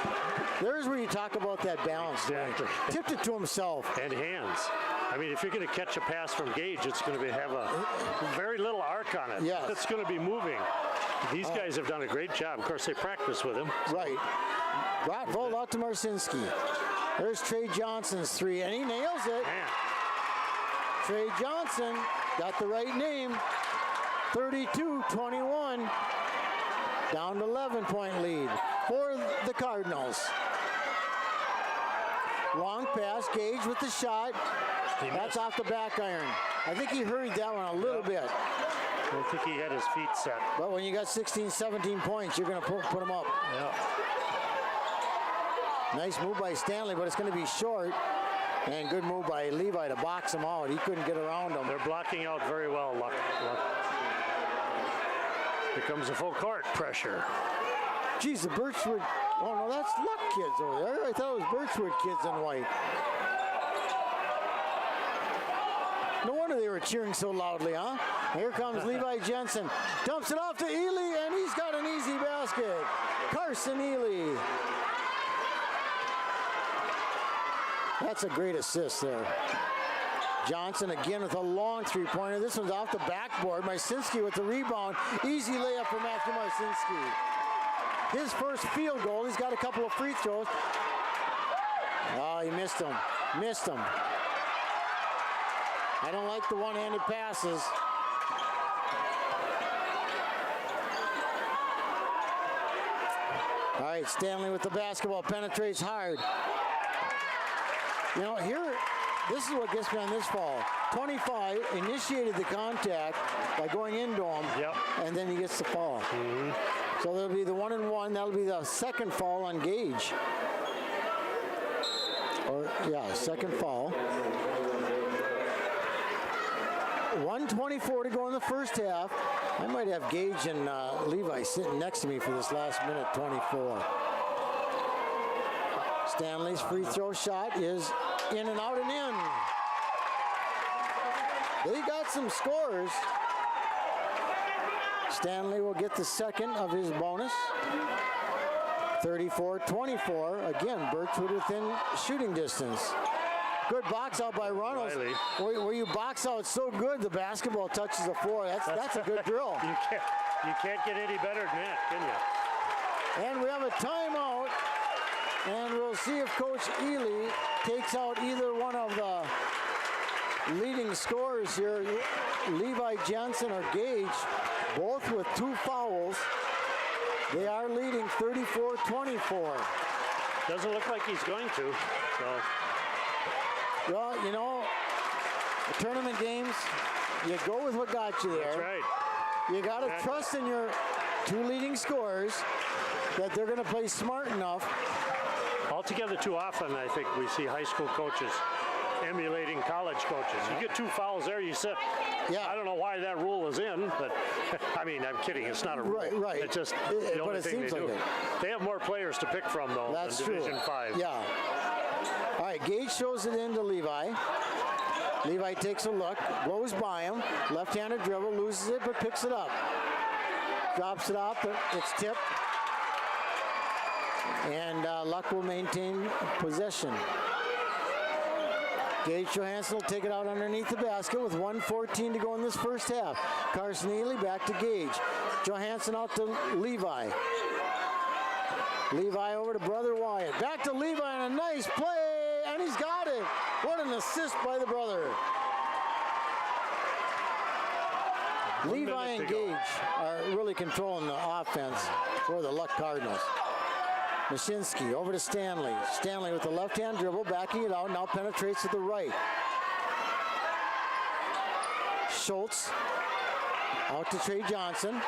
There's where you talk about that balance. Exactly. Tipped it to himself. And hands. I mean, if you're going to catch a pass from Gage, it's going to have a very little arc on it. Yes. It's going to be moving. These guys have done a great job. Of course, they practice with him. Right. Rockvold out to Marcinski. There's Trey Johnson's 3, and he nails it. Man. Trey Johnson got the right name. 32-21. Down to 11-point lead for the Cardinals. Long pass, Gage with the shot. That's off the back iron. I think he hurried that one a little bit. I don't think he had his feet set. But when you got 16, 17 points, you're going to put them up. Yeah. Nice move by Stanley, but it's going to be short. And good move by Levi to box him out. He couldn't get around him. They're blocking out very well, Luck. Here comes the full court pressure. Geez, the Birchwood. Oh, no, that's Luck kids over there. I thought it was Birchwood kids in white. No wonder they were cheering so loudly, huh? Here comes Levi Jensen. Dumps it off to Ely, and he's got an easy basket. Carson Ely. That's a great assist there. Johnson again with a long three-pointer. This one's off the backboard. Marcinski with the rebound. Easy layup for Matthew Marcinski. His first field goal. He's got a couple of free throws. Oh, he missed him. Missed him. I don't like the one-handed passes. All right, Stanley with the basketball. Penetrates hard. You know, here, this is what gets me on this fall. 25 initiated the contact by going into him, and then he gets the foul. So there'll be the 1-and-1. That'll be the second foul on Gage. Or, yeah, second foul. 1:24 to go in the first half. I might have Gage and Levi sitting next to me for this last minute 24. Stanley's free throw shot is in and out and in. They got some scores. Stanley will get the second of his bonus. 34-24. Again, Birchwood within shooting distance. Good box out by Runnels. Where you box out so good, the basketball touches the floor. That's a good drill. You can't get any better than that, can you? And we have a timeout. And we'll see if Coach Ely takes out either one of the leading scorers here, Levi Jensen or Gage, both with 2 fouls. They are leading 34-24. Doesn't look like he's going to. So. Well, you know, the tournament games, you go with what got you there. That's right. You got to trust in your 2 leading scorers that they're going to play smart enough. Altogether too often, I think we see high school coaches emulating college coaches. You get 2 fouls there, you sit. Yeah. I don't know why that rule is in, but I mean, I'm kidding. It's not a rule. Right. It's just the only thing they do. Like They have more players to pick from, though, than Division 5. Yeah. All right, Gage shows it in to Levi. Levi takes a look, blows by him, left-handed dribble, loses it, but picks it up. Drops it off, but it's tipped. And Luck will maintain possession. Gage Johansson will take it out underneath the basket with 1:14 to go in this first half. Carson Ely back to Gage. Johansson out to Levi. Levi over to brother Wyatt. Back to Levi and a nice play, and he's got it. What an assist by the brother. Levi and Gage are really controlling the offense for the Luck Cardinals. Mashinsky over to Stanley. Stanley with the left-hand dribble, backing it out, now penetrates to the right. Schultz out to Trey Johnson.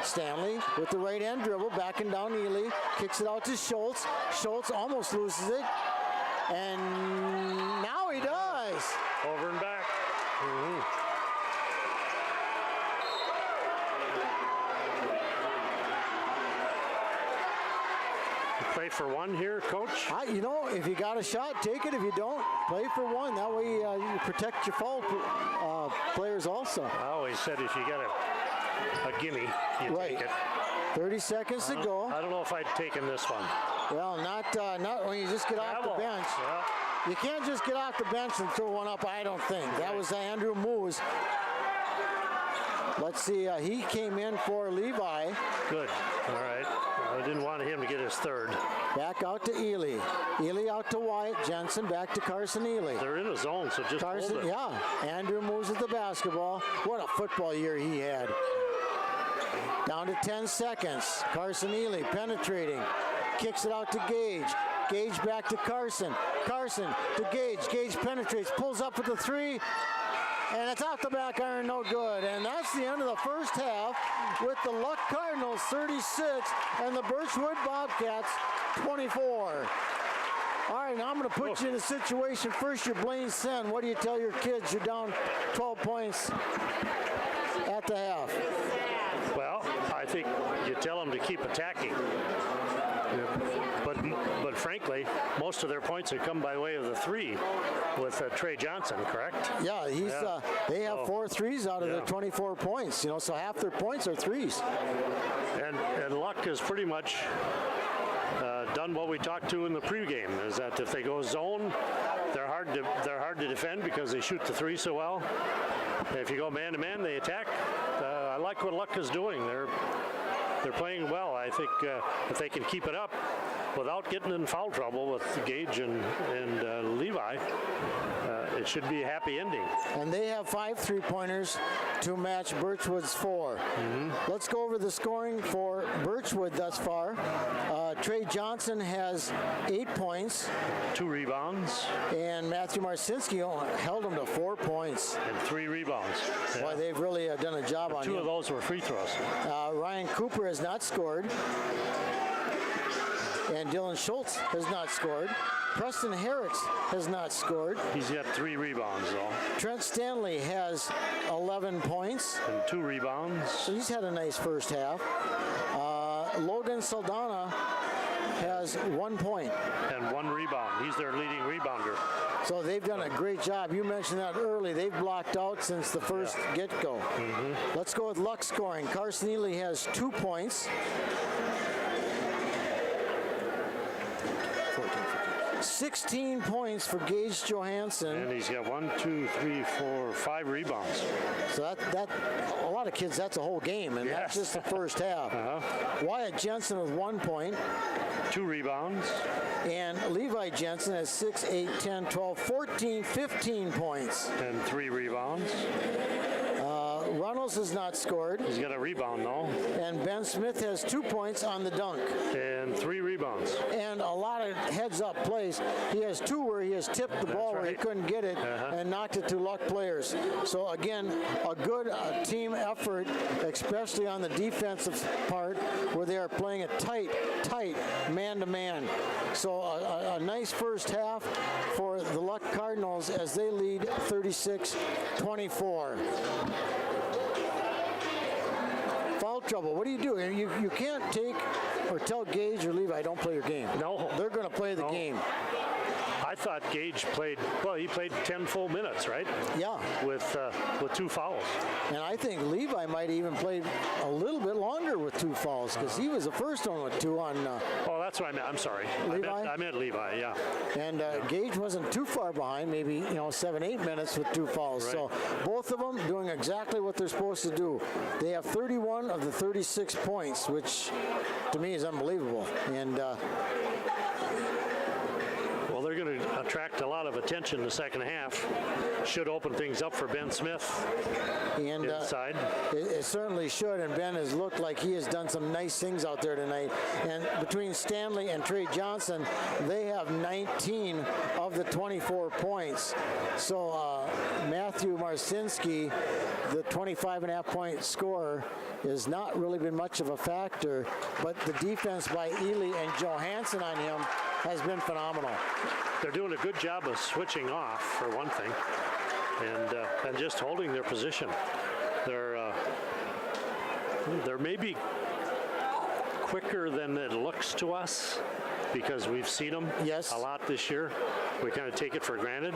Stanley with the right-hand dribble, backing down Ely, kicks it out to Schultz. Schultz almost loses it, and now he does. Over and back. Play for one here, Coach? You know, if you got a shot, take it. If you don't, play for one. That way you protect your foul players also. I always said if you got a gimme, you take it. 30 seconds to go. I don't know if I'd taken this one. Well, not when you just get off the bench. Yeah. You can't just get off the bench and throw one up, I don't think. That was Andrew Moose. Let's see, he came in for Levi. Good. All right. I didn't want him to get his third. Back out to Ely. Ely out to Wyatt Jensen. Back to Carson Ely. They're in a zone, so just Carson, hold it. yeah. Andrew moves with the basketball. What a football year he had. Down to 10 seconds. Carson Ely penetrating. Kicks it out to Gage. Gage back to Carson. Carson to Gage. Gage penetrates. Pulls up with the three. And it's off the back iron, no good. And that's the end of the first half with the Luck Cardinals 36 and the Birchwood Bobcats 24. All right, now I'm going to put you in a situation. First, you're Blaine Sen. What do you tell your kids? You're down 12 points at the half. Well, I think you tell them to keep attacking. But frankly, most of their points have come by way of the three with Trey Johnson, correct? Yeah, they have 4 threes out of the 24 points, you know, so half their points are threes. And Luck has pretty much done what we talked to in the pregame, is that if they go zone, they're hard to defend because they shoot the three so well. If you go man-to-man, they attack. I like what Luck is doing. They're playing well. I think if they can keep it up without getting in foul trouble with Gage and Levi, it should be a happy ending. And they have 5 3-pointers to match Birchwood's 4. Let's go over the scoring for Birchwood thus far. Trey Johnson has 8 points. 2 rebounds. And Matthew Marcinski held him to 4 points. And 3 rebounds. Yeah. Boy, they've really done a job on him. 2 of those were free throws. Ryan Cooper has not scored. And Dylan Schultz has not scored. Preston Herricks has not scored. He's got 3 rebounds, though. Trent Stanley has 11 points. And 2 rebounds. So he's had a nice first half. Logan Saldana has 1 point. And 1 rebound. He's their leading rebounder. So they've done a great job. You mentioned that early. They've blocked out since the first get-go. Let's go with Luck scoring. Carson Ely has 2 points. 16 points for Gage Johansson. And he's got 5 rebounds. So that a lot of kids, that's a whole game, and that's just the first half. Wyatt Jensen with 1 point. 2 rebounds. And Levi Jensen has 6, 8, 10, 12, 14, 15 points. And 3 rebounds. Runnels has not scored. He's got a rebound, though. And Ben Smith has 2 points on the dunk. And 3 rebounds. And a lot of heads-up plays. He has 2 where he has tipped the ball where he couldn't get it and knocked it to Luck players. So again, a good team effort, especially on the defensive part, where they are playing a tight man-to-man. So a nice first half for the Luck Cardinals as they lead 36-24. Foul trouble. What do you do? You can't take or tell Gage or Levi, don't play your game. No. They're going to play the game. I thought Gage played, well, he played 10 full minutes, right? Yeah. With 2 fouls. And I think Levi might even play a little bit longer with 2 fouls because he was the first one with 2 on. Oh, that's what I meant. I'm sorry. Levi? I meant Levi, yeah. And Gage wasn't too far behind, maybe 7-8 minutes with 2 fouls. Right. So both of them doing exactly what they're supposed to do. They have 31 of the 36 points, which to me is unbelievable. And well, they're going to attract a lot of attention in the second half. Should open things up for Ben Smith inside. It certainly should, and Ben has looked like he has done some nice things out there tonight. And between Stanley and Trey Johnson, they have 19 of the 24 points. So Matthew Marcinski, the 25.5-point scorer, has not really been much of a factor, but the defense by Ely and Johansson on him has been phenomenal. They're doing a good job of switching off, for one thing, and just holding their position. They're maybe quicker than it looks to us because we've seen them a lot this year. We kind of take it for granted.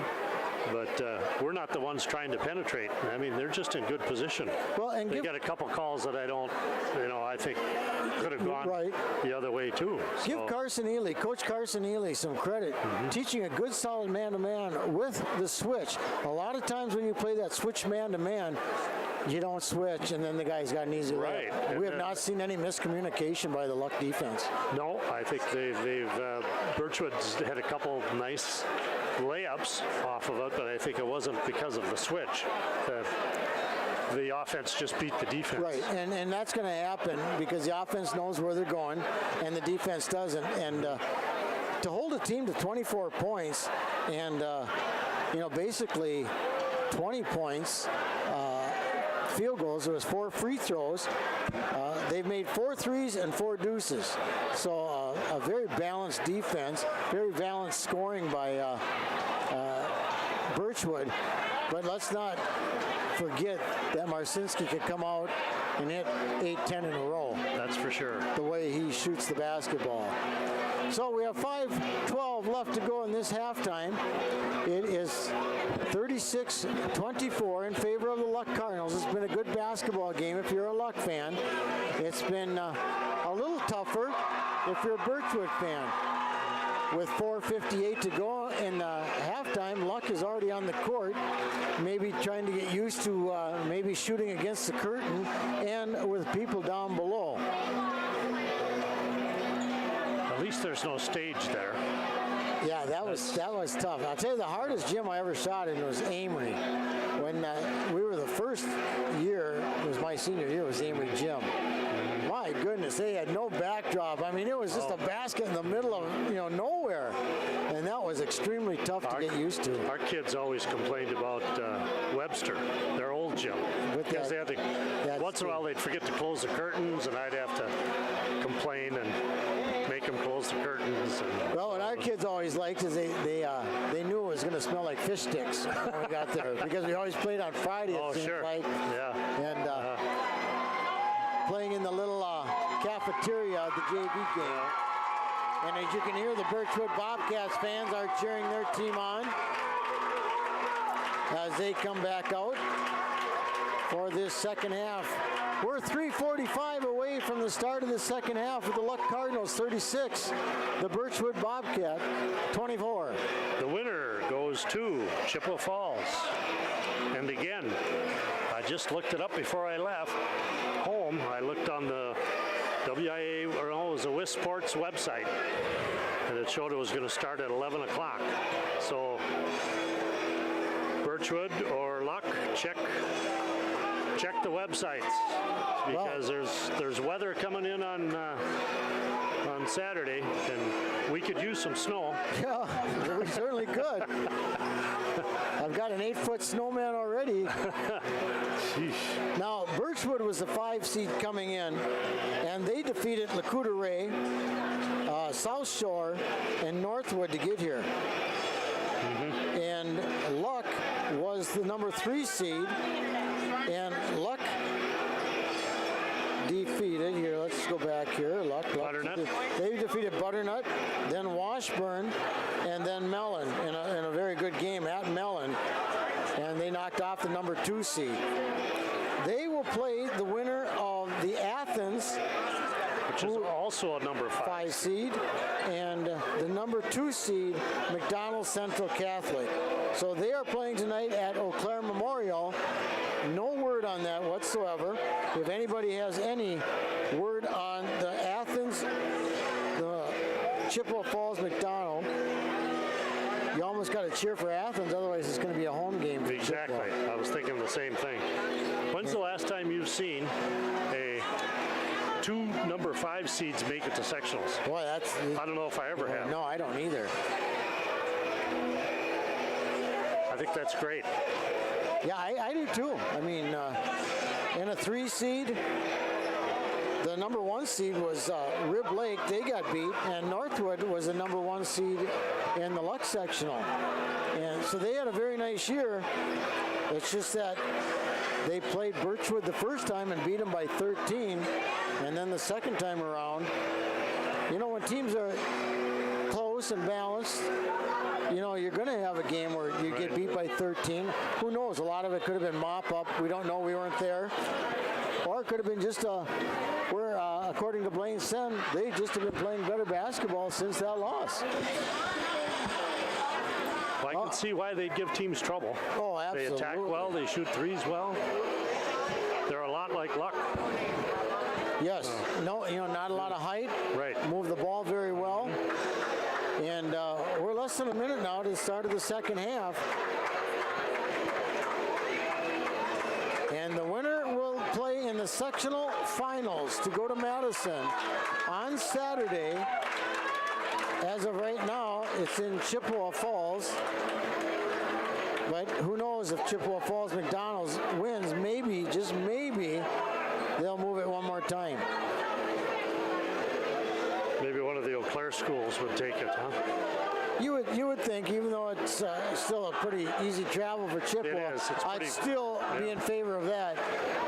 But we're not the ones trying to penetrate. I mean, they're just in good position. Well, and they got a couple calls that I think could have gone the other way too. Give Carson Ely, Coach Carson Ely, some credit. Teaching a good, solid man-to-man with the switch. A lot of times when you play that switch man-to-man, you don't switch, and then the guy's got an easy layup. We have not seen any miscommunication by the Luck defense. No, I think Birchwood's had a couple nice layups off of it, but I think it wasn't because of the switch. The offense just beat the defense. Right, and that's going to happen because the offense knows where they're going, and the defense doesn't. And to hold a team to 24 points and, basically 20 points, field goals. There was 4 free throws. They've made 4 threes and 4 deuces. So a very balanced defense, very balanced scoring by Birchwood. But let's not forget that Marcinski could come out and hit 8-10 in a row. That's for sure. The way he shoots the basketball. So we have 5:12 left to go in this halftime. It is 36-24 in favor of the Luck Cardinals. It's been a good basketball game if you're a Luck fan. It's been a little tougher if you're a Birchwood fan. With 4:58 to go in halftime, Luck is already on the court, maybe trying to get used to maybe shooting against the curtain and with people down below. At least there's no stage there. Yeah, that was tough. I'll tell you, the hardest gym I ever shot in was Amory. When we were the first year, it was my senior year, was Amory Gym. My goodness, they had no backdrop. I mean, it was just a basket in the middle of nowhere, and that was extremely tough to get used to. Our kids always complained about Webster, their old gym, because they had to. Once in a while, they'd forget to close the curtains, and I'd have to complain and make them close the curtains. Well, what our kids always liked is they knew it was going to smell like fish sticks when we got there because we always played on Friday. Oh, sure. Yeah. And playing in the little cafeteria of the JV game. And as you can hear, the Birchwood Bobcats fans are cheering their team on as they come back out for this second half. We're 3:45 away from the start of the second half with the Luck Cardinals 36, the Birchwood Bobcat 24. The winner goes to Chippewa Falls. And again, I just looked it up before I left home. I looked on the WIA, or no, it was the WIS Sports website, and it showed it was going to start at 11 o'clock. So Birchwood or Luck, check the websites because there's weather coming in on Saturday, and we could use some snow. Yeah, we certainly could. I've got an 8-foot snowman already. Now, Birchwood was the 5 seed coming in, and they defeated Lakuta Ray, South Shore, and Northwood to get here. And Luck was the number 3 seed, and Luck defeated here. Let's go back here. Luck. Butternut. They defeated Butternut, then Washburn, and then Mellon in a very good game at Mellon. And they knocked off the number 2 seed. They will play the winner of the Athens, which is also a number 5 seed, and the number 2 seed, McDonald Central Catholic. So they are playing tonight at Eau Claire Memorial. No word on that whatsoever. If anybody has any word on the Athens, the Chippewa Falls McDonald, you almost got to cheer for Athens, otherwise it's going to be a home game for Exactly. Chippewa. I was thinking the same thing. When's the last time you've seen a 2 number 5 seeds make it to sectionals? Boy, that's... I don't know if I ever have. No, I don't either. I think that's great. Yeah, I do too. I mean, in a 3 seed, the number 1 seed was Rib Lake. They got beat, and Northwood was the number 1 seed in the Luck sectional. And so they had a very nice year. It's just that they played Birchwood the first time and beat them by 13, and then the second time around, you know, when teams are close and balanced, you know, you're going to have a game where you get beat by 13. Who knows? A lot of it could have been mop-up. We don't know. We weren't there. Or it could have been just where, according to Blaine Sen, they just have been playing better basketball since that loss. Well, I can see why they'd give teams trouble. Oh, absolutely. They attack well. They shoot threes well. They're a lot like Luck. Yes. No, you know, not a lot of height. Right. Move the ball very well. And we're less than a minute now to the start of the second half. And the winner will play in the sectional finals to go to Madison on Saturday. As of right now, it's in Chippewa Falls. But who knows if Chippewa Falls McDonald's wins, maybe, just maybe, they'll move it one more time. Maybe one of the Eau Claire schools would take it, huh? You would think, even though it's still a pretty easy travel for Chippewa, It is. It's I'd pretty, still be in favor of that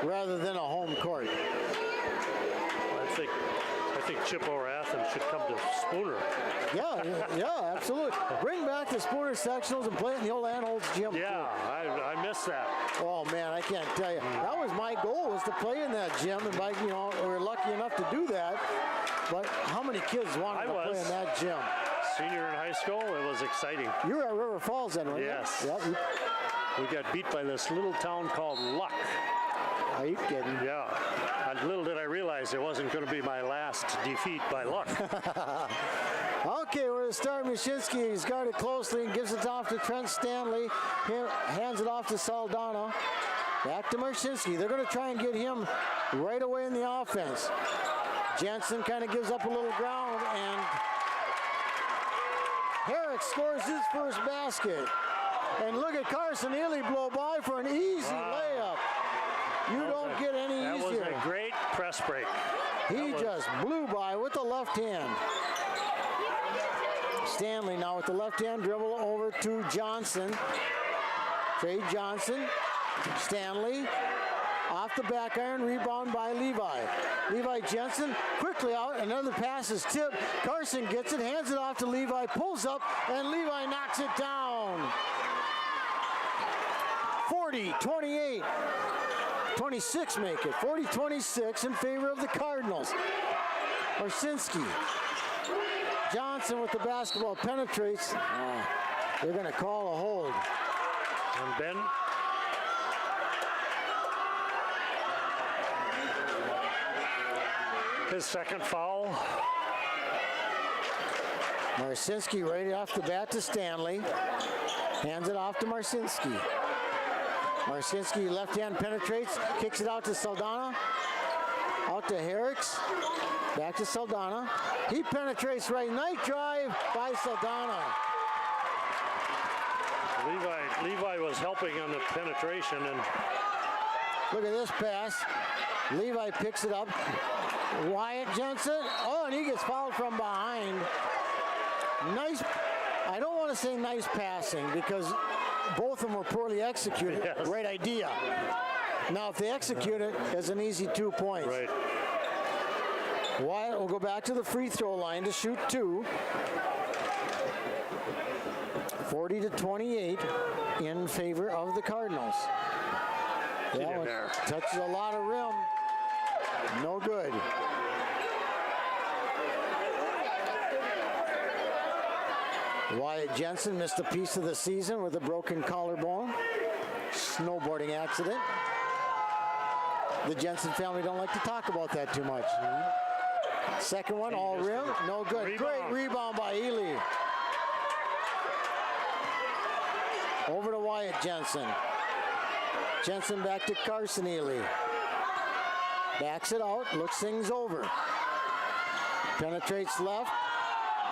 rather than a home court. I think Chippewa or Athens should come to Spooner. Yeah, absolutely. Bring back the Spooner sectionals and play it in the old Anholtz gym. Yeah, I miss that. Oh man, I can't tell you. That was my goal, was to play in that gym, and by, you know, we were lucky enough to do that. But how many kids wanted to play in that gym? Senior in high school, it was exciting. You were at River Falls then, weren't you? Yes. Yep. We got beat by this little town called Luck. Are you kidding? Yeah. And little did I realize it wasn't going to be my last defeat by Luck. Okay, we're going to start Mashinsky. He's guarded closely and gives it off to Trent Stanley. Hands it off to Saldana. Back to Mashinsky. They're going to try and get him right away in the offense. Jensen kind of gives up a little ground, and Herrick scores his first basket. And look at Carson Ely blow by for an easy layup. You don't get any easier. That was a great press break. He just blew by with the left hand. Stanley now with the left hand dribble over to Johnson. Trey Johnson. Stanley off the back iron, rebound by Levi. Levi Jensen quickly out. Another pass is tipped. Carson gets it, hands it off to Levi, pulls up, and Levi knocks it down. 40-28. 26 make it. 40-26 in favor of the Cardinals. Marcinski. Johnson with the basketball penetrates. They're going to call a hold. And Ben. His second foul. Marcinski right off the bat to Stanley. Hands it off to Marcinski. Marcinski left hand penetrates, kicks it out to Saldana. Out to Herricks. Back to Saldana. He penetrates right. Night drive by Saldana. Levi was helping on the penetration, and look at this pass. Levi picks it up. Wyatt Jensen. Oh, and he gets fouled from behind. Nice. I don't want to say nice passing because both of them were poorly executed. Yes. Great idea. Now, if they execute it, it's an easy 2 points. right. Wyatt will go back to the free throw line to shoot 2. 40-28 in favor of the Cardinals. That one touches a lot of rim. No good. Wyatt Jensen missed a piece of the season with a broken collarbone. Snowboarding accident. The Jensen family don't like to talk about that too much. Second one, all rim, no good. Rebound. Great rebound by Ely. Over to Wyatt Jensen. Jensen back to Carson Ely. Backs it out, looks things over. Penetrates left.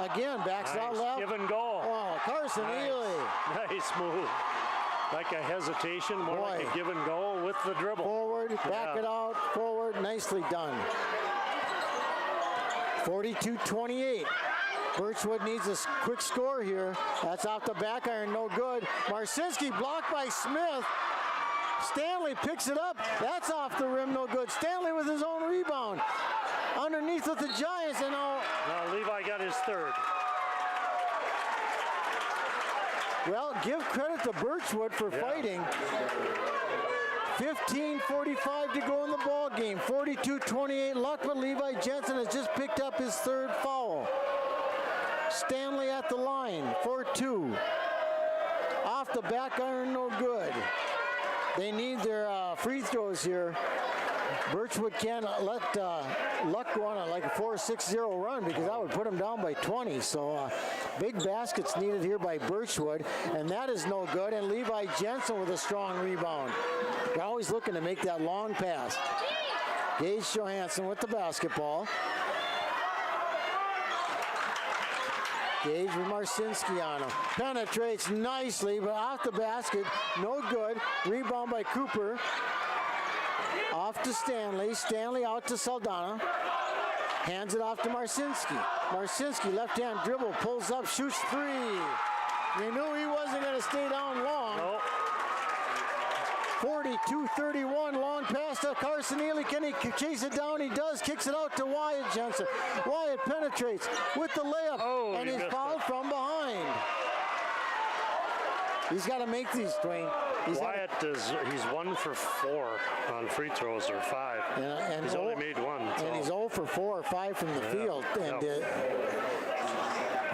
Again, backs it out left. Give and go. Oh, Carson Ely. Nice move. Like a hesitation, more like a give and go with the dribble. Forward, back it out, forward, nicely done. 42-28. Birchwood needs a quick score here. That's off the back iron, no good. Marcinski blocked by Smith. Stanley picks it up. That's off the rim, no good. Stanley with his own rebound. Underneath with the Giants, and now Levi got his third. well, give credit to Birchwood for fighting. 15:45 to go in the ball game. 42-28. Luck, but Levi Jensen has just picked up his third foul. Stanley at the line, 4-2. Off the back iron, no good. They need their free throws here. Birchwood can't let Luck go on like a 4-6-0 run because that would put them down by 20. So big baskets needed here by Birchwood, and that is no good. And Levi Jensen with a strong rebound. They're always looking to make that long pass. Gage Johansson with the basketball. Gage with Marcinski on him. Penetrates nicely, but off the basket, no good. Rebound by Cooper. Off to Stanley. Stanley out to Saldana. Hands it off to Marcinski. Marcinski, left-hand dribble, pulls up, shoots 3. You knew he wasn't going to stay down long. Nope. 42-31, long pass to Carson Ely. Can he chase it down? He does. Kicks it out to Wyatt Jensen. Wyatt penetrates with the layup, and he's fouled from behind. He's got to make these, Dwayne. Wyatt he's 1 for 4 on free throws, or 5. And he's only made 1. So. And he's 0 for 4 or 5 from the field. And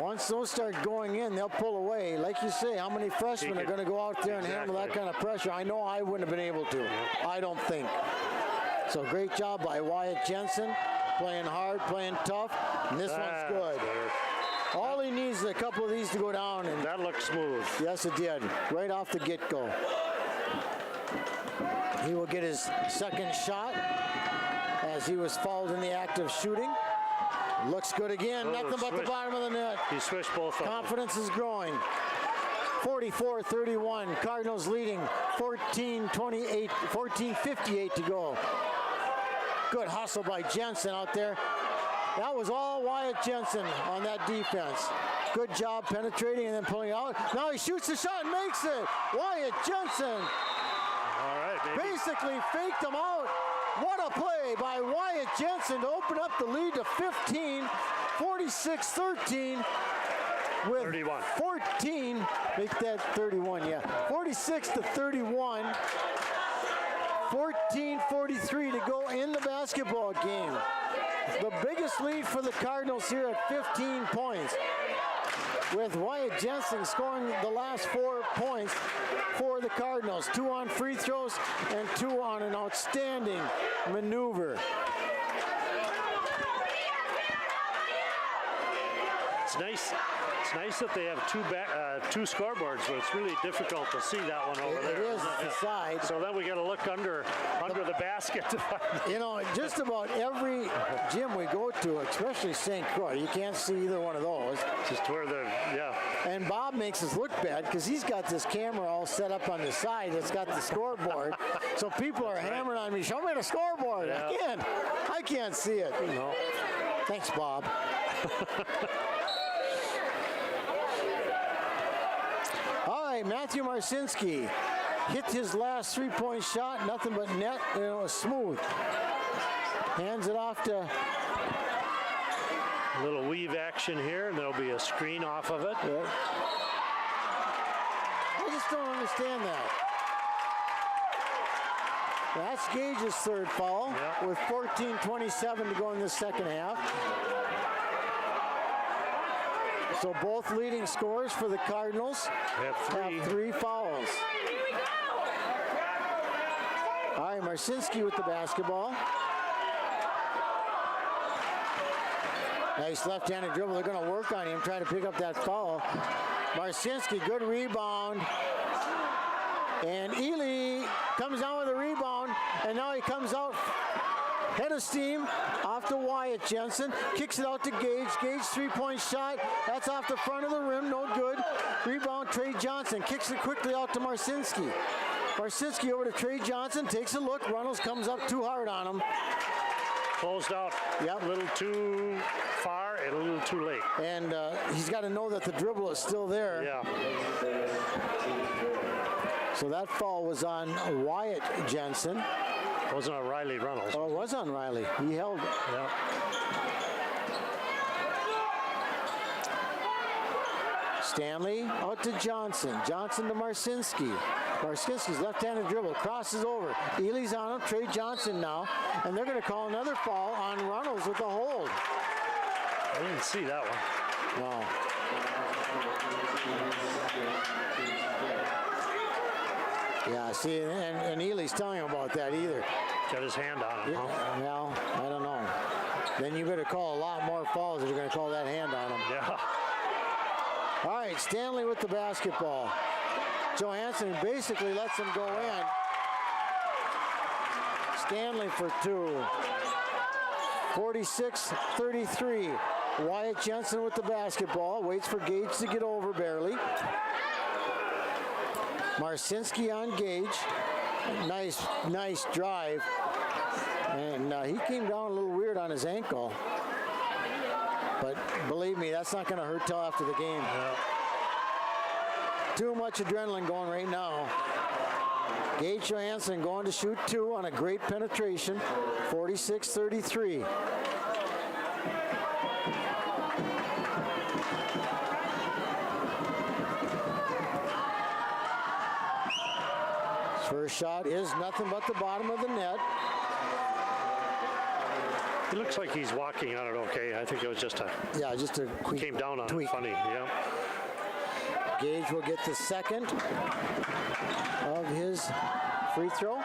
once those start going in, they'll pull away. Like you say, how many freshmen are going to go out there and handle that kind of pressure? I know I wouldn't have been able to. I don't think. So great job by Wyatt Jensen, playing hard, playing tough, and this one's good. All he needs is a couple of these to go down. And that looks smooth. Yes, it did. Right off the get-go. He will get his second shot as he was fouled in the act of shooting. Looks good again. Nothing but the bottom of the net. He switched both of them. Confidence is growing. 44-31. Cardinals leading. 14:58 to go. Good hustle by Jensen out there. That was all Wyatt Jensen on that defense. Good job penetrating and then pulling out. Now he shoots the shot and makes it. Wyatt Jensen. All right, baby. Basically faked him out. What a play by Wyatt Jensen to open up the lead to 15, 46-13 with 31. 14, make that 31, yeah. 46-31, 14:43 to go in the basketball game. The biggest lead for the Cardinals here at 15 points, with Wyatt Jensen scoring the last 4 points for the Cardinals. 2 on free throws and 2 on an outstanding maneuver. It's nice. It's nice that they have two scoreboards, but it's really difficult to see that one over there. It is the side. So then we got to look under the basket to find it. You know, just about every gym we go to, especially St. Croix, you can't see either one of those. Just where And Bob makes us look bad because he's got this camera all set up on the side that's got the scoreboard. So people are hammering on me, show me the scoreboard. Yeah. I can't see it. No. Thanks, Bob. All right, Matthew Marcinski hit his last 3-point shot, nothing but net, and it was smooth. Hands it off to A little weave action here, and there'll be a screen off of it. Yeah. I just don't understand that. That's Gage's third foul with 14:27 to go in the second half. So both leading scorers for the Cardinals have three fouls. All right, Marcinski with the basketball. Nice left-handed dribble. They're going to work on him, try to pick up that foul. Marcinski, good rebound. And Ely comes down with a rebound, and now he comes out head of steam off to Wyatt Jensen. Kicks it out to Gage. Gage three-point shot. That's off the front of the rim. No good. Rebound, Trey Johnson. Kicks it quickly out to Marcinski. Marcinski over to Trey Johnson. Takes a look. Runnels comes up too hard on him. Closed out. Yep. A little too far and a little too late. And he's got to know that the dribble is still there. Yeah. So that foul was on Wyatt Jensen. It wasn't on Riley Runnels. Oh, it was on Riley. He held it. Yeah. Stanley out to Johnson. Johnson to Marcinski. Marcinski's left-handed dribble crosses over. Ely's on him. Trey Johnson now. And they're going to call another foul on Runnels with a hold. I didn't see that one. No. Yeah, see, and Ely's telling him about that either. Got his hand on him, huh? Well, I don't know. Then you better call a lot more fouls if you're going to call that hand on him. Yeah. All right, Stanley with the basketball. Johansson basically lets him go in. Stanley for two. 46-33. Wyatt Jensen with the basketball. Waits for Gage to get over barely. Marcinski on Gage. Nice drive. And he came down a little weird on his ankle. But believe me, that's not going to hurt till after the game. Yeah. Too much adrenaline going right now. Gage Johansson going to shoot two on a great penetration. 46-33. First shot is nothing but the bottom of the net. He looks like he's walking on it okay. I think it was just a quick came down on tweak. it funny. Yeah. Gage will get the second of his free throw.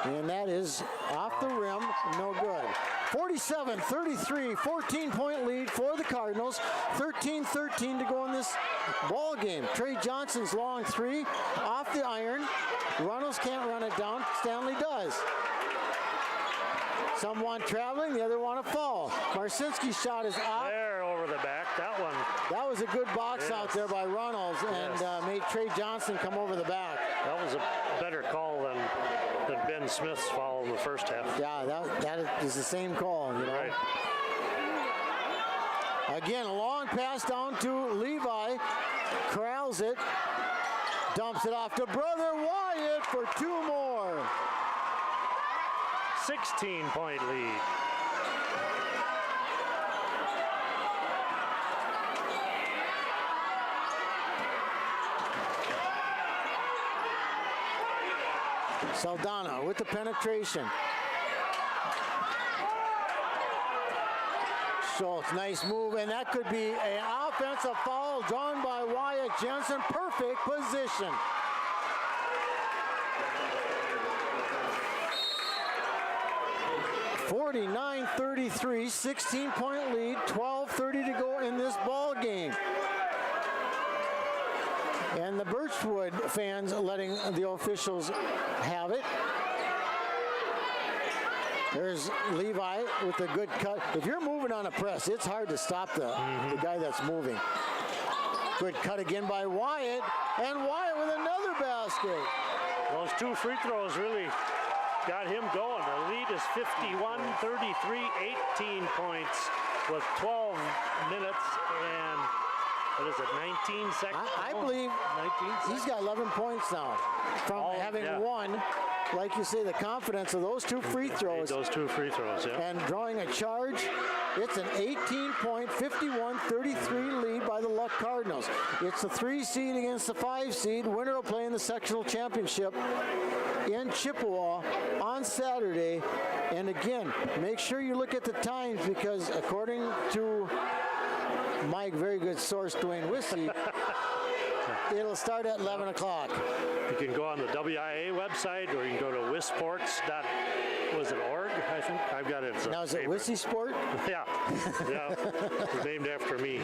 And that is off the rim, no good. 47-33, 14-point lead for the Cardinals. 13-13 to go in this ball game. Trey Johnson's long three off the iron. Runnels can't run it down. Stanley does. Some want traveling, the other want to fall. Marcinski's shot is out. There over the back, that one. That was a good box out there by Runnels and made Trey Johnson come over the back. That was a better call than Ben Smith's foul in the first half. Yeah, that is the same call, you know. Right. Again, a long pass down to Levi. Corrals it. Dumps it off to Brother Wyatt for two more. 16-point lead. Saldana with the penetration. Schultz, nice move, and that could be an offensive foul drawn by Wyatt Jensen. Perfect position. (49-33), 16-point lead, 12:30 to go in this ball game. And the Birchwood fans letting the officials have it. There's Levi with a good cut. If you're moving on a press, it's hard to stop the guy that's moving. Good cut again by Wyatt, and Wyatt with another basket. Those two free throws really got him going. The lead is 51-33, 18 points with 12 minutes and what is it, 19 seconds? I believe 19 seconds. He's got 11 points now from having won like you say, the confidence of those 2 free throws. Those 2 free throws, yeah. And drawing a charge. It's an 18-point, 51-33 lead by the Luck Cardinals. It's the 3 seed against the 5 seed. Winner will play in the sectional championship in Chippewa on Saturday. And again, make sure you look at the times, because according to my very good source, Dwayne Wissey, it'll start at 11 o'clock. You can go on the WIA website, or you can go to wisports.org, I think. I've got it. Now, is it Wissey Sport? Yeah. Yeah. It's named after me.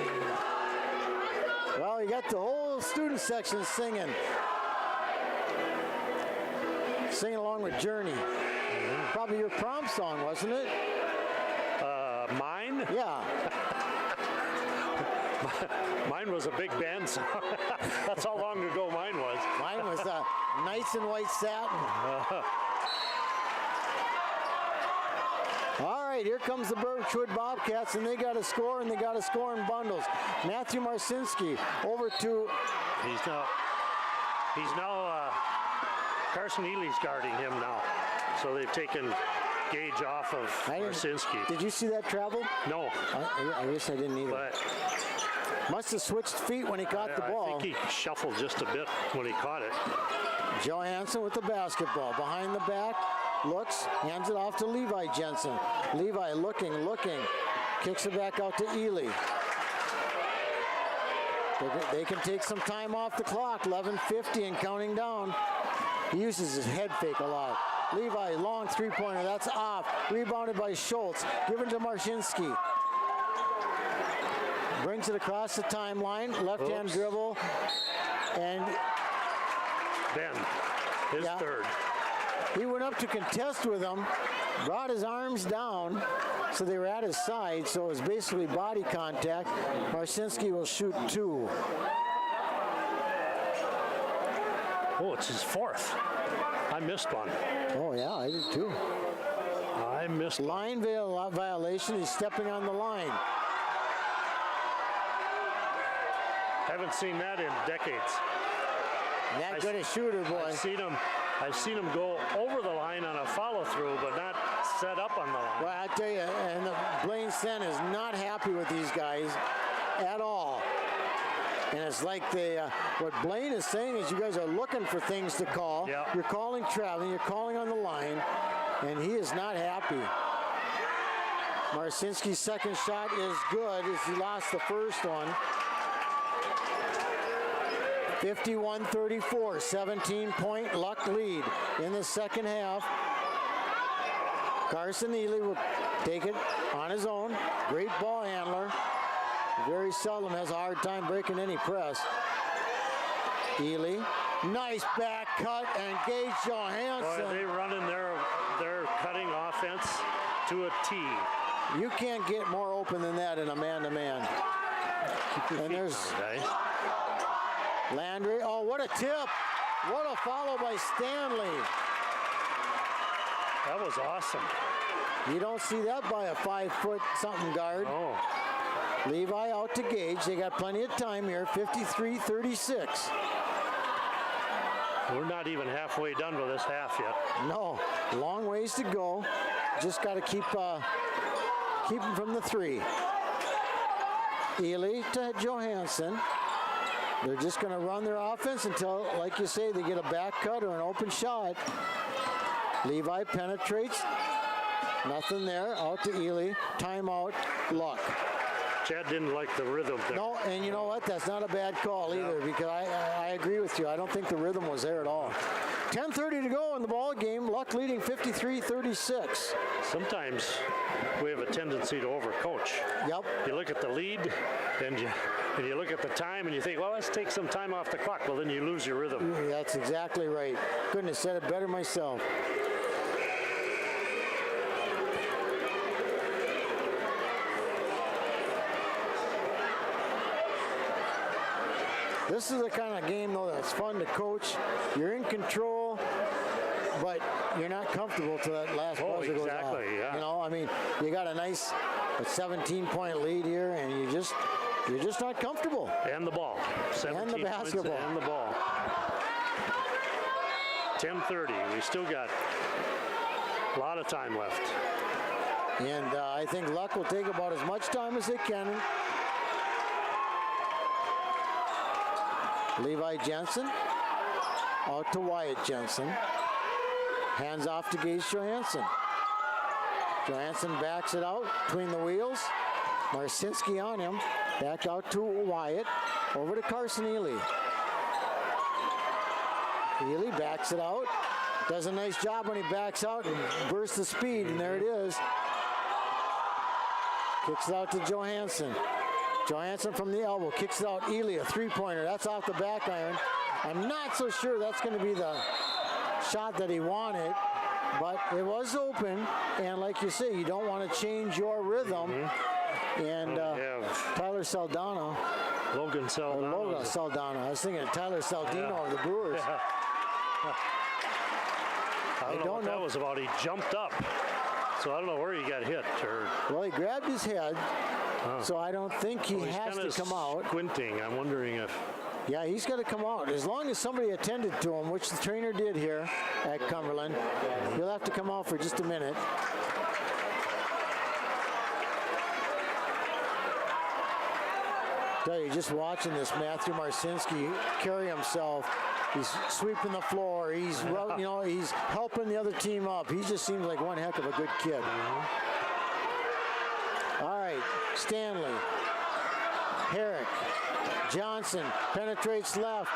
Well, you got the whole student section singing. Singing along with Journey. Probably your prom song, wasn't it? Mine? Yeah. Mine was a big band song. That's how long ago mine was. Mine was Nights in White Satin. All right, here comes the Birchwood Bobcats, and they got to score, and they got to score in bundles. Matthew Marcinski over to... He's now Carson Ely's guarding him now. So they've taken Gage off of Marcinski. Did you see that travel? No. I guess I didn't either. But must have switched feet when he caught the ball. I think he shuffled just a bit when he caught it. Johansson with the basketball. Behind the back, looks, hands it off to Levi Jensen. Levi looking, kicks it back out to Ely. They can take some time off the clock, 11:50 and counting down. He uses his head fake a lot. Levi, long 3-pointer, that's off. Rebounded by Schultz, given to Marcinski. Brings it across the timeline, left-hand dribble, and Ben, his third. He went up to contest with him, brought his arms down, so they were at his side, so it was basically body contact. Marcinski will shoot 2. Oh, it's his 4th. I missed one. Oh, yeah, I did too. I missed line violation. He's stepping on the line. Haven't seen that in decades. That good a shooter, boy. I've seen him go over the line on a follow-through, but not set up on the line. Well, I tell you, and Blaine Sen is not happy with these guys at all. And it's like what Blaine is saying is you guys are looking for things to call. Yeah. You're calling traveling, you're calling on the line, and he is not happy. Marcinski's second shot is good as he lost the first one. 51-34, 17-point Luck lead in the second half. Carson Ely will take it on his own. Great ball handler. Very seldom has a hard time breaking any press. Ely, nice back cut, and Gage Johansson. Boy, they running their cutting offense to a T. You can't get more open than that in a man-to-man. And there's Landry. Oh, what a tip. What a follow by Stanley. That was awesome. You don't see that by a 5-foot-something guard. Oh. Levi out to Gage. They got plenty of time here, 53-36. We're not even halfway done with this half yet. No, long ways to go. Just got to keep them from the 3. Ely to Johansson. They're just going to run their offense until, like you say, they get a back cut or an open shot. Levi penetrates. Nothing there. Out to Ely. Timeout. Luck. Chad didn't like the rhythm there. No, and you know what? That's not a bad call either, because I agree with you. I don't think the rhythm was there at all. 10:30 to go in the ball game. Luck leading 53-36. Sometimes we have a tendency to overcoach. Yep. You look at the lead, and you look at the time, and you think, well, let's take some time off the clock. Well, then you lose your rhythm. That's exactly right. Couldn't have said it better myself. This is the kind of game, though, that's fun to coach. You're in control, but you're not comfortable till that last buzzer goes off. Exactly, yeah. You know, I mean, you got a nice 17-point lead here, and you're just not comfortable. And the ball. 17 And the basketball. points and the ball. 10:30. We still got a lot of time left. And I think Luck will take about as much time as they can. Levi Jensen out to Wyatt Jensen. Hands off to Gage Johansson. Johansson backs it out between the wheels. Marcinski on him. Back out to Wyatt. Over to Carson Ely. Ely backs it out. Does a nice job when he backs out and bursts the speed, and there it is. Kicks it out to Johansson. Johansson from the elbow, kicks it out. Ely, a three-pointer. That's off the back iron. I'm not so sure that's going to be the shot that he wanted, but it was open, and like you say, you don't want to change your rhythm. And Tyler Saldana. Logan Saldana. Logan Saldana. I was thinking of Tyler Saldino of the Brewers. Yeah. I don't know what that was about. He jumped up, so I don't know where he got hit. Well, he grabbed his head, so I don't think he has to come out. Squinting. I'm wondering if. Yeah, he's got to come out. As long as somebody attended to him, which the trainer did here at Cumberland, he'll have to come out for just a minute. Tell you, just watching this Matthew Marcinski carry himself. He's sweeping the floor. He's, he's helping the other team up. He just seems like one heck of a good kid. All right, Stanley, Herrick, Johnson penetrates left,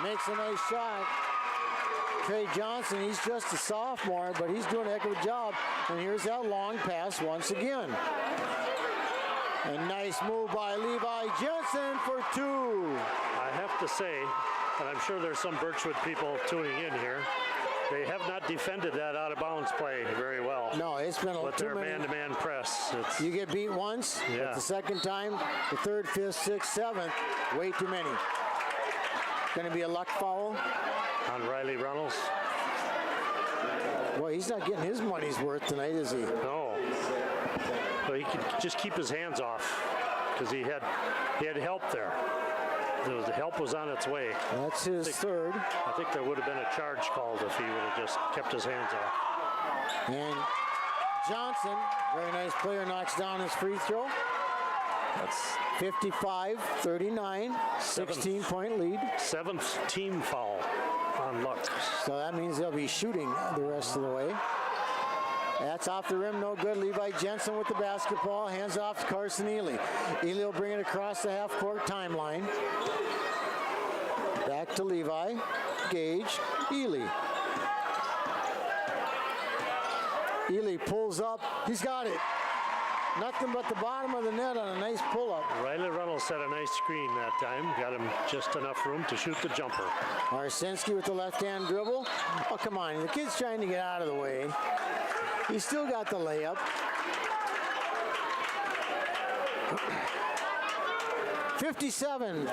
makes a nice shot. Trey Johnson, he's just a sophomore, but he's doing a heck of a job. And here's that long pass once again. A nice move by Levi Jensen for two. I have to say, and I'm sure there's some Birchwood people tuning in here, they have not defended that out of bounds play very well. No, it's been with their man-to-man press. You get beat once, but the second time, the third, fifth, sixth, seventh, way too many. Going to be a luck foul on Riley Reynolds. Boy, he's not getting his money's worth tonight, is he? No. But he could just keep his hands off because he had help there. The help was on its way. That's his third. I think there would have been a charge called if he would have just kept his hands off. And Johnson, very nice player, knocks down his free throw. That's 55-39, 16-point lead. Seventh team foul on Luck. So that means they'll be shooting the rest of the way. That's off the rim, no good. Levi Jensen with the basketball, hands off to Carson Ely. Ely will bring it across the half-court timeline. Back to Levi, Gage, Ely. Ely pulls up, he's got it. Nothing but the bottom of the net on a nice pull-up. Riley Reynolds set a nice screen that time. Got him just enough room to shoot the jumper. Marcinski with the left-hand dribble. Oh, come on, the kid's trying to get out of the way. He's still got the layup. 57-39,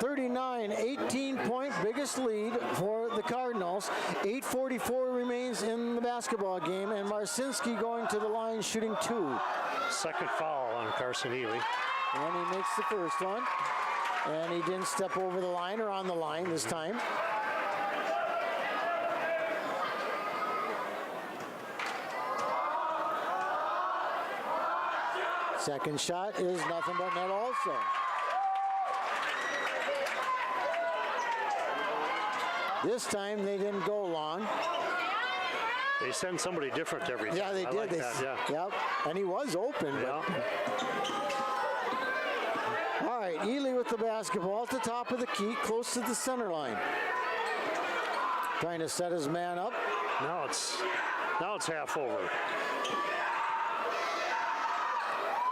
18-point biggest lead for the Cardinals. 8:44 remains in the basketball game, and Marcinski going to the line shooting two. Second foul on Carson Ely. And he makes the first one. And he didn't step over the line or on the line this time. Second shot is nothing but net also. This time they didn't go long. They send somebody different every time. Yeah, they did. Like that, yeah. Yep. And he was open. Yeah. All right, Ely with the basketball at the top of the key, close to the center line. Trying to set his man up. Now it's half over.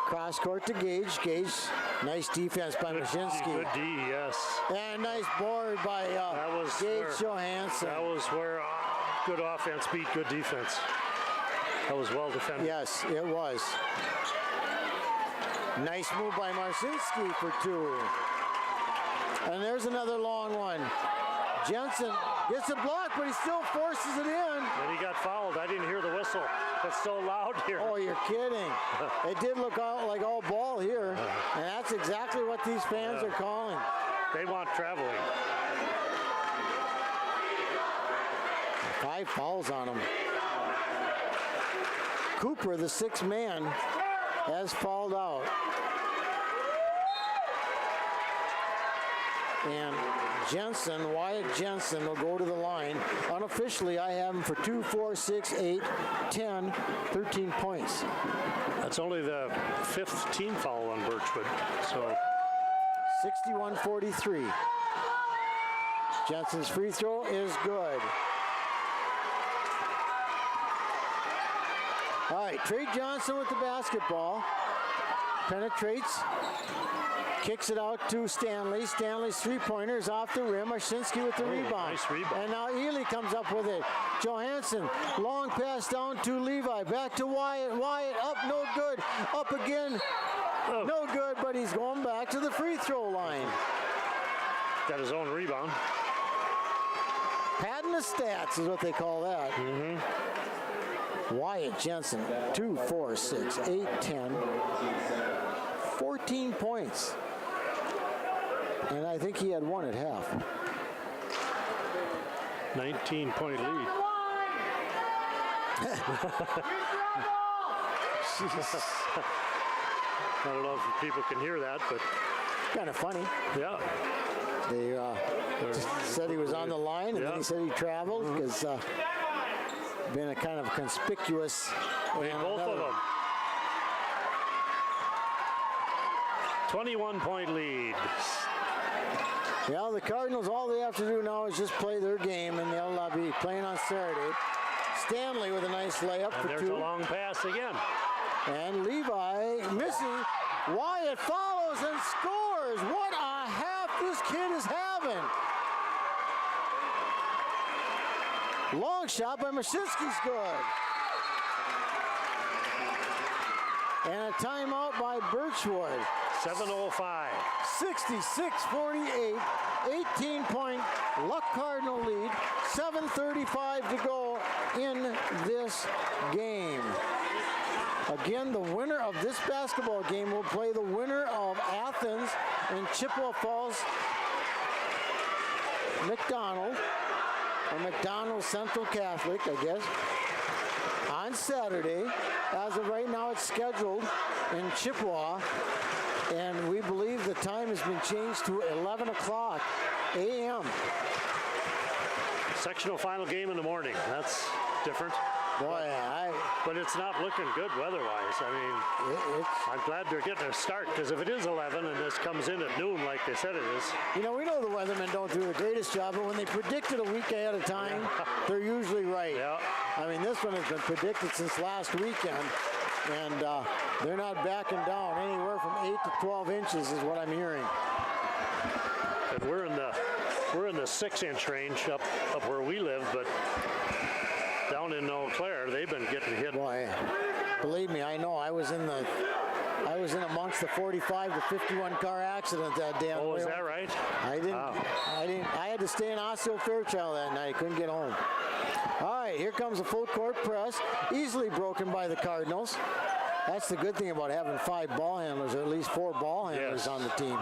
Cross court to Gage. Gage, nice defense by Marcinski. Good D, yes. And nice board by Gage Johansson. That was where good offense beat good defense. That was well defended. Yes, it was. Nice move by Marcinski for two. And there's another long one. Jensen gets a block, but he still forces it in. And he got fouled. I didn't hear the whistle. It's so loud here. Oh, you're kidding. It did look like all ball here. And that's exactly what these fans are calling. They want traveling. 5 fouls on him. Cooper, the 6th man, has fouled out. And Jensen, Wyatt Jensen, will go to the line. Unofficially, I have him for 2, 4, 6, 8, 10, 13 points. That's only the 5th team foul on Birchwood. So 61-43. Jensen's free throw is good. All right, Trey Johnson with the basketball. Penetrates. Kicks it out to Stanley. Stanley's three-pointer is off the rim. Marcinski with the rebound. Nice rebound. And now Ely comes up with it. Johansson, long pass down to Levi. Back to Wyatt. Wyatt up, no good. Up again, no good, but he's going back to the free throw line. Got his own rebound. Padding the stats is what they call that. Wyatt Jensen, 2, 4, 6, 8, 10, 14 points. And I think he had one at half. 19-point lead. I don't know if people can hear that, but Kind of funny. yeah. They said he was on the line, and then he said he traveled because been a kind of conspicuous. Both of them. 21-point lead. Yeah, the Cardinals, all they have to do now is just play their game, and they'll be playing on Saturday. Stanley with a nice layup And for there's 2. a long pass again. And Levi missing. Wyatt follows and scores. What a half this kid is having. Long shot by Marcinski's good. And a timeout by Birchwood. 7:05. 66-48, 18-point Luck Cardinal lead, 7:35 to go in this game. Again, the winner of this basketball game will play the winner of Athens and Chippewa Falls McDonald, or McDonald Central Catholic, I guess, on Saturday. As of right now, it's scheduled in Chippewa. And we believe the time has been changed to 11 o'clock a.m. Sectional final game in the morning. That's different. Boy, But it's not looking good weather-wise. I mean, I'm glad they're getting a start, because if it is 11 and this comes in at noon like they said it is. you know, we know the weathermen don't do the greatest job, but when they predict it a week ahead of time, they're usually right. Yeah. I mean, this one has been predicted since last weekend, and they're not backing down. Anywhere from 8 to 12 inches is what I'm hearing. And we're in the 6-inch range up where we live, but down in Eau Claire, they've been getting hit. Boy, believe me, I know. I was in amongst the 45 to 51 car accident that day. Oh, is that right? I had to stay in Osceola Fairchild that night. I couldn't get home. All right, here comes a full court press, easily broken by the Cardinals. That's the good thing about having 5 ball handlers, or at least 4 ball handlers on the team.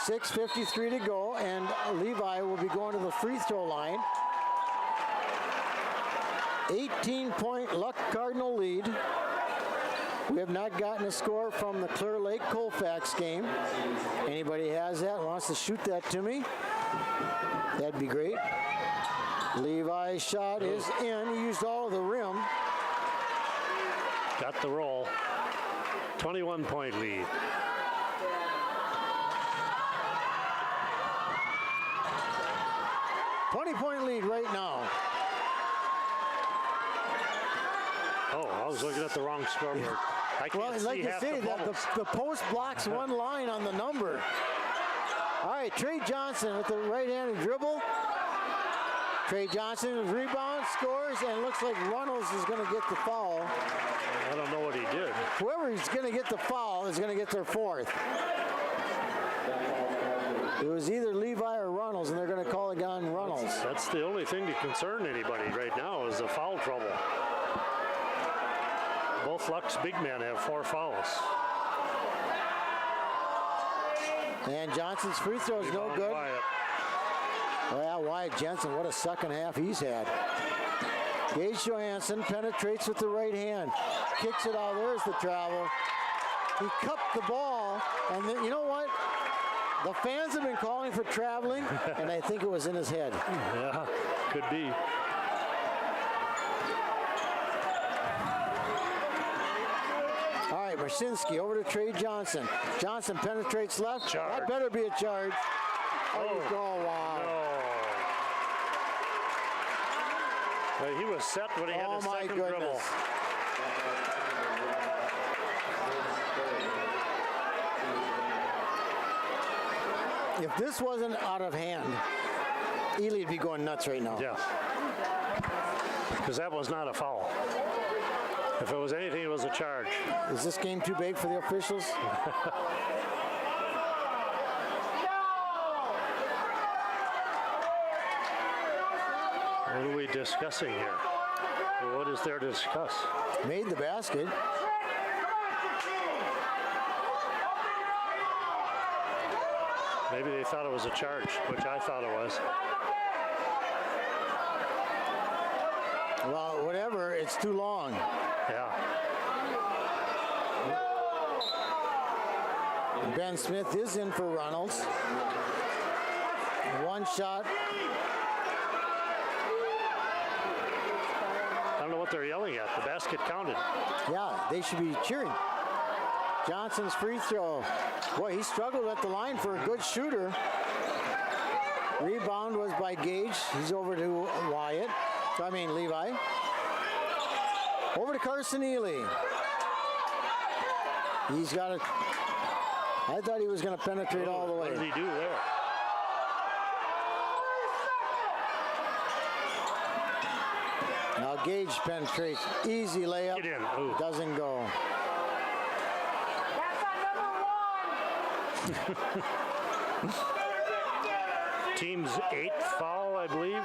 6:53 to go, and Levi will be going to the free throw line. 18-point Luck Cardinal lead. We have not gotten a score from the Clear Lake Colfax game. Anybody has that, wants to shoot that to me? That'd be great. Levi's shot is in. He used all of the rim. Got the roll. 21-point lead. Point lead right now. Oh, I was looking at the wrong scoreboard. I can't Well, see like you half say, the bubbles. the post blocks one line on the number. All right, Trey Johnson with the right-handed dribble. Trey Johnson rebounds, scores, and looks like Runnels is going to get the foul. I don't know what he did. Whoever is going to get the foul is going to get their 4th. It was either Levi or Runnels, and they're going to call it on Runnels. That's the only thing to concern anybody right now is the foul trouble. Both Luck's big men have 4 fouls. And Johnson's free throw is no good. Wyatt. Well, Wyatt Jensen, what a second half he's had. Gage Johansson penetrates with the right hand. Kicks it out. There's the travel. He cupped the ball. And then, you know what? The fans have been calling for traveling, and I think it was in his head. Yeah, could be. All right, Marcinski over to Trey Johnson. Johnson penetrates left. Charge. That better be a charge. Oh, wow. No. Well, he was set when he had his second dribble. If this wasn't out of hand, Ely'd be going nuts right now. Yeah. Because that was not a foul. If it was anything, it was a charge. Is this game too big for the officials? What are we discussing here? What is there to discuss? Made the basket. Maybe they thought it was a charge, which I thought it was. Well, whatever, it's too long. Yeah. Ben Smith is in for Reynolds. One shot. I don't know what they're yelling at. The basket counted. Yeah, they should be cheering. Johnson's free throw. Boy, he struggled at the line for a good shooter. Rebound was by Gage. He's over to Wyatt. Levi. Over to Carson Ely. He's got it. I thought he was going to penetrate all the way. What did he do there? Now Gage penetrates. Easy layup. Get in. Ooh. Doesn't go. Team's 8th foul, I believe,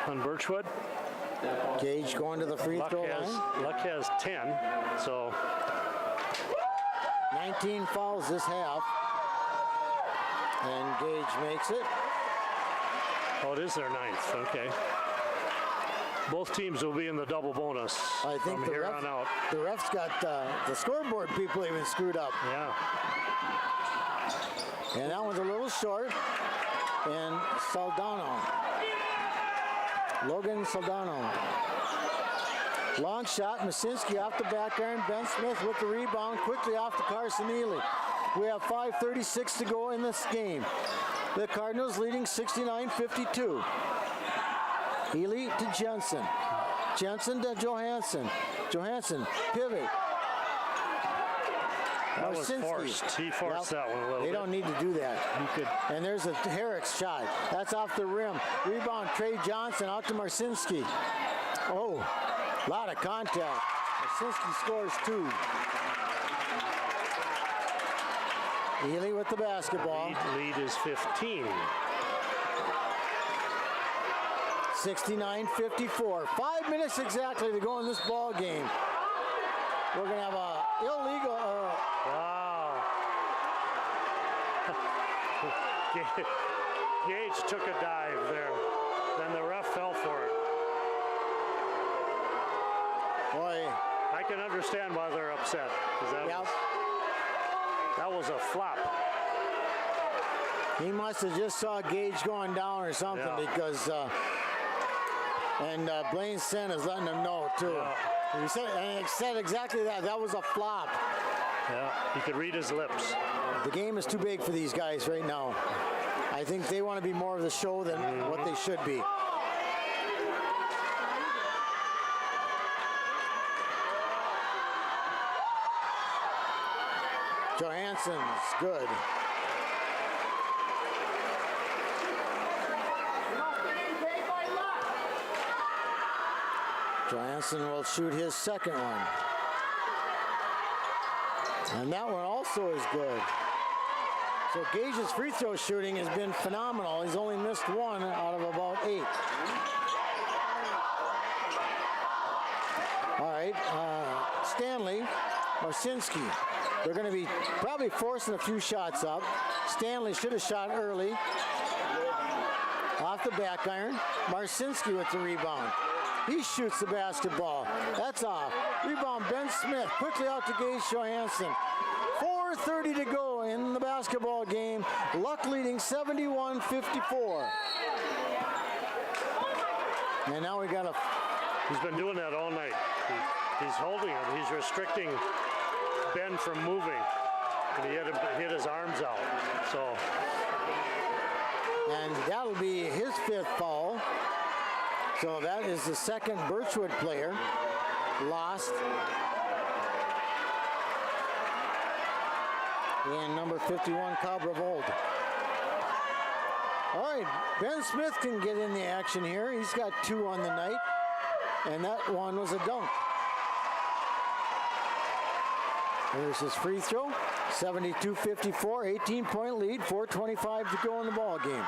on Birchwood. Gage going to the free throw line. Luck has 10, so 19 fouls this half. And Gage makes it. oh, it is their 9th. Okay. Both teams will be in the double bonus I think from here on out. The refs got the scoreboard people even screwed up. Yeah. And that one's a little short. And Saldano. Logan Saldano. Long shot. Masinski off the back iron. Ben Smith with the rebound. Quickly off to Carson Ely. We have 5:36 to go in this game. The Cardinals leading 69-52. Ely to Jensen. Jensen to Johansson. Johansson, pivot. That was forced. He forced that one a little bit. They don't need to do that. And there's a Herrick's shot. That's off the rim. Rebound, Trey Johnson out to Marcinski. Oh, a lot of contact. Marcinski scores 2. Ely with the basketball. Lead is 15. 69-54. 5 minutes exactly to go in this ball game. We're going to have a illegal. Wow. Gage took a dive there. Then the ref fell for it. Boy. I can understand why they're upset. Because that was a flop. He must have just saw Gage going down or something because. And Blaine Sen is letting him know too. Yeah. He said exactly that. That was a flop. Yeah, he could read his lips. The game is too big for these guys right now. I think they want to be more of the show than what they should be. Johansson's good. Johansson will shoot his second one. And that one also is good. So Gage's free throw shooting has been phenomenal. He's only missed 1 out of about 8. All right, Stanley, Marcinski. They're going to be probably forcing a few shots up. Stanley should have shot early. Off the back iron. Marcinski with the rebound. He shoots the basketball. That's off. Rebound, Ben Smith. Quickly out to Gage Johansson. 4:30 to go in the basketball game. Luck leading 71-54. And now we got a... He's been doing that all night. He's holding it. He's restricting Ben from moving. And he hit his arms out. So. And that'll be his 5th foul. So that is the second Birchwood player lost. And number 51, Cabrevold. All right, Ben Smith can get in the action here. He's got 2 on the night, and that one was a dunk. There's his free throw, 72-54, 18-point lead, 4:25 to go in the ball game.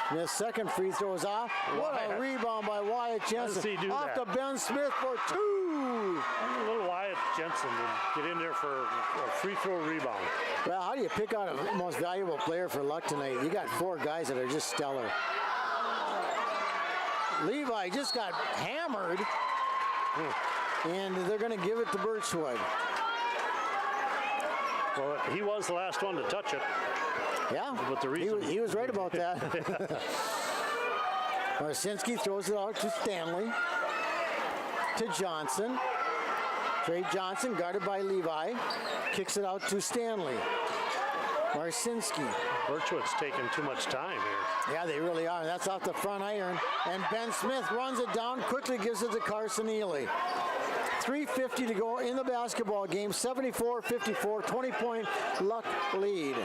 Smith's second free throw is off. What a rebound by Wyatt Jensen. Off to Ben Smith for 2. A little Wyatt Jensen to get in there for a free throw rebound. Well, how do you pick out a most valuable player for Luck tonight? You got 4 guys that are just stellar. Levi just got hammered, and they're going to give it to Birchwood. Well, he was the last one to touch it. Yeah, but the reason he was right about that. Marcinski throws it out to Stanley. To Johnson. Trey Johnson guarded by Levi. Kicks it out to Stanley. Marcinski. Birchwood's taking too much time here. Yeah, they really are. That's off the front iron. And Ben Smith runs it down, quickly gives it to Carson Ely. 3:50 to go in the basketball game. 74-54, 20-point Luck lead.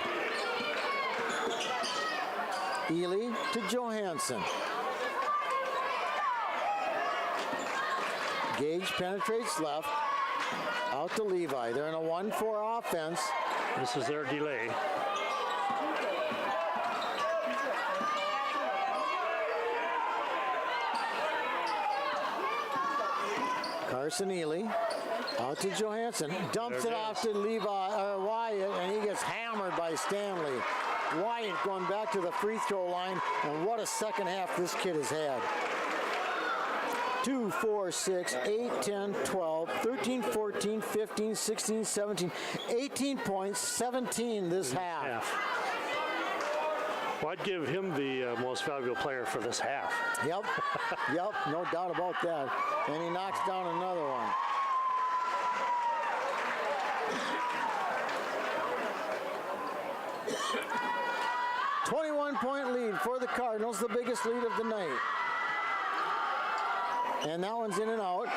Ely to Johansson. Gage penetrates left. Out to Levi. They're in a 1-4 offense. This is their delay. Carson Ely out to Johansson. Dumps it off to Levi or Wyatt, and he gets hammered by Stanley. Wyatt going back to the free throw line, and what a second half this kid has had. 2, 4, 6, 8, 10, 12, 13, 14, 15, 16, 17, 18 points, 17 this half. Well, I'd give him the most valuable player for this half. Yep, yep, no doubt about that. And he knocks down another one. A 21-point lead for the Cardinals, the biggest lead of the night. And that one's in and out.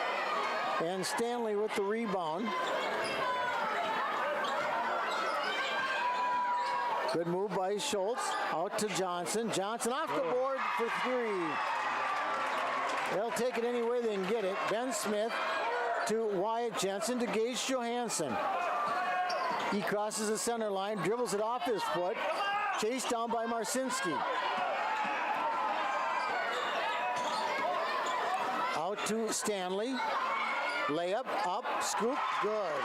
And Stanley with the rebound. Good move by Schultz. Out to Johnson. Johnson off the board for 3. They'll take it any way they can get it. Ben Smith to Wyatt Jensen to Gage Johansson. He crosses the center line, dribbles it off his foot. Chased down by Marcinski. Out to Stanley. Layup, up, scoop, good.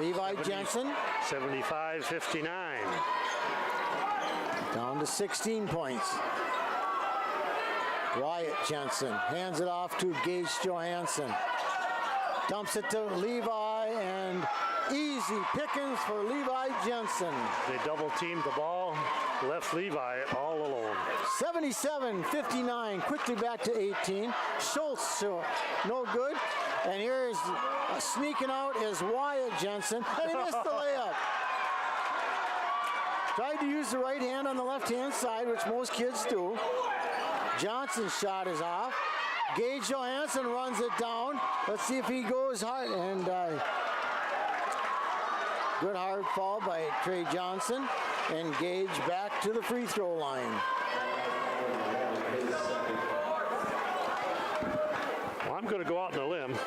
Levi Jensen. 75-59. Down to 16 points. Wyatt Jensen hands it off to Gage Johansson. Dumps it to Levi, and easy pickings for Levi Jensen. They double teamed the ball, left Levi all alone. 77-59, quickly back to 18. Schultz, no good. And here's sneaking out is Wyatt Jensen, and he missed the layup. Tried to use the right hand on the left-hand side, which most kids do. Johnson's shot is off. Gage Johansson runs it down. Let's see if he goes hard. And good hard fall by Trey Johnson. And Gage back to the free throw line. Well, I'm going to go out on a limb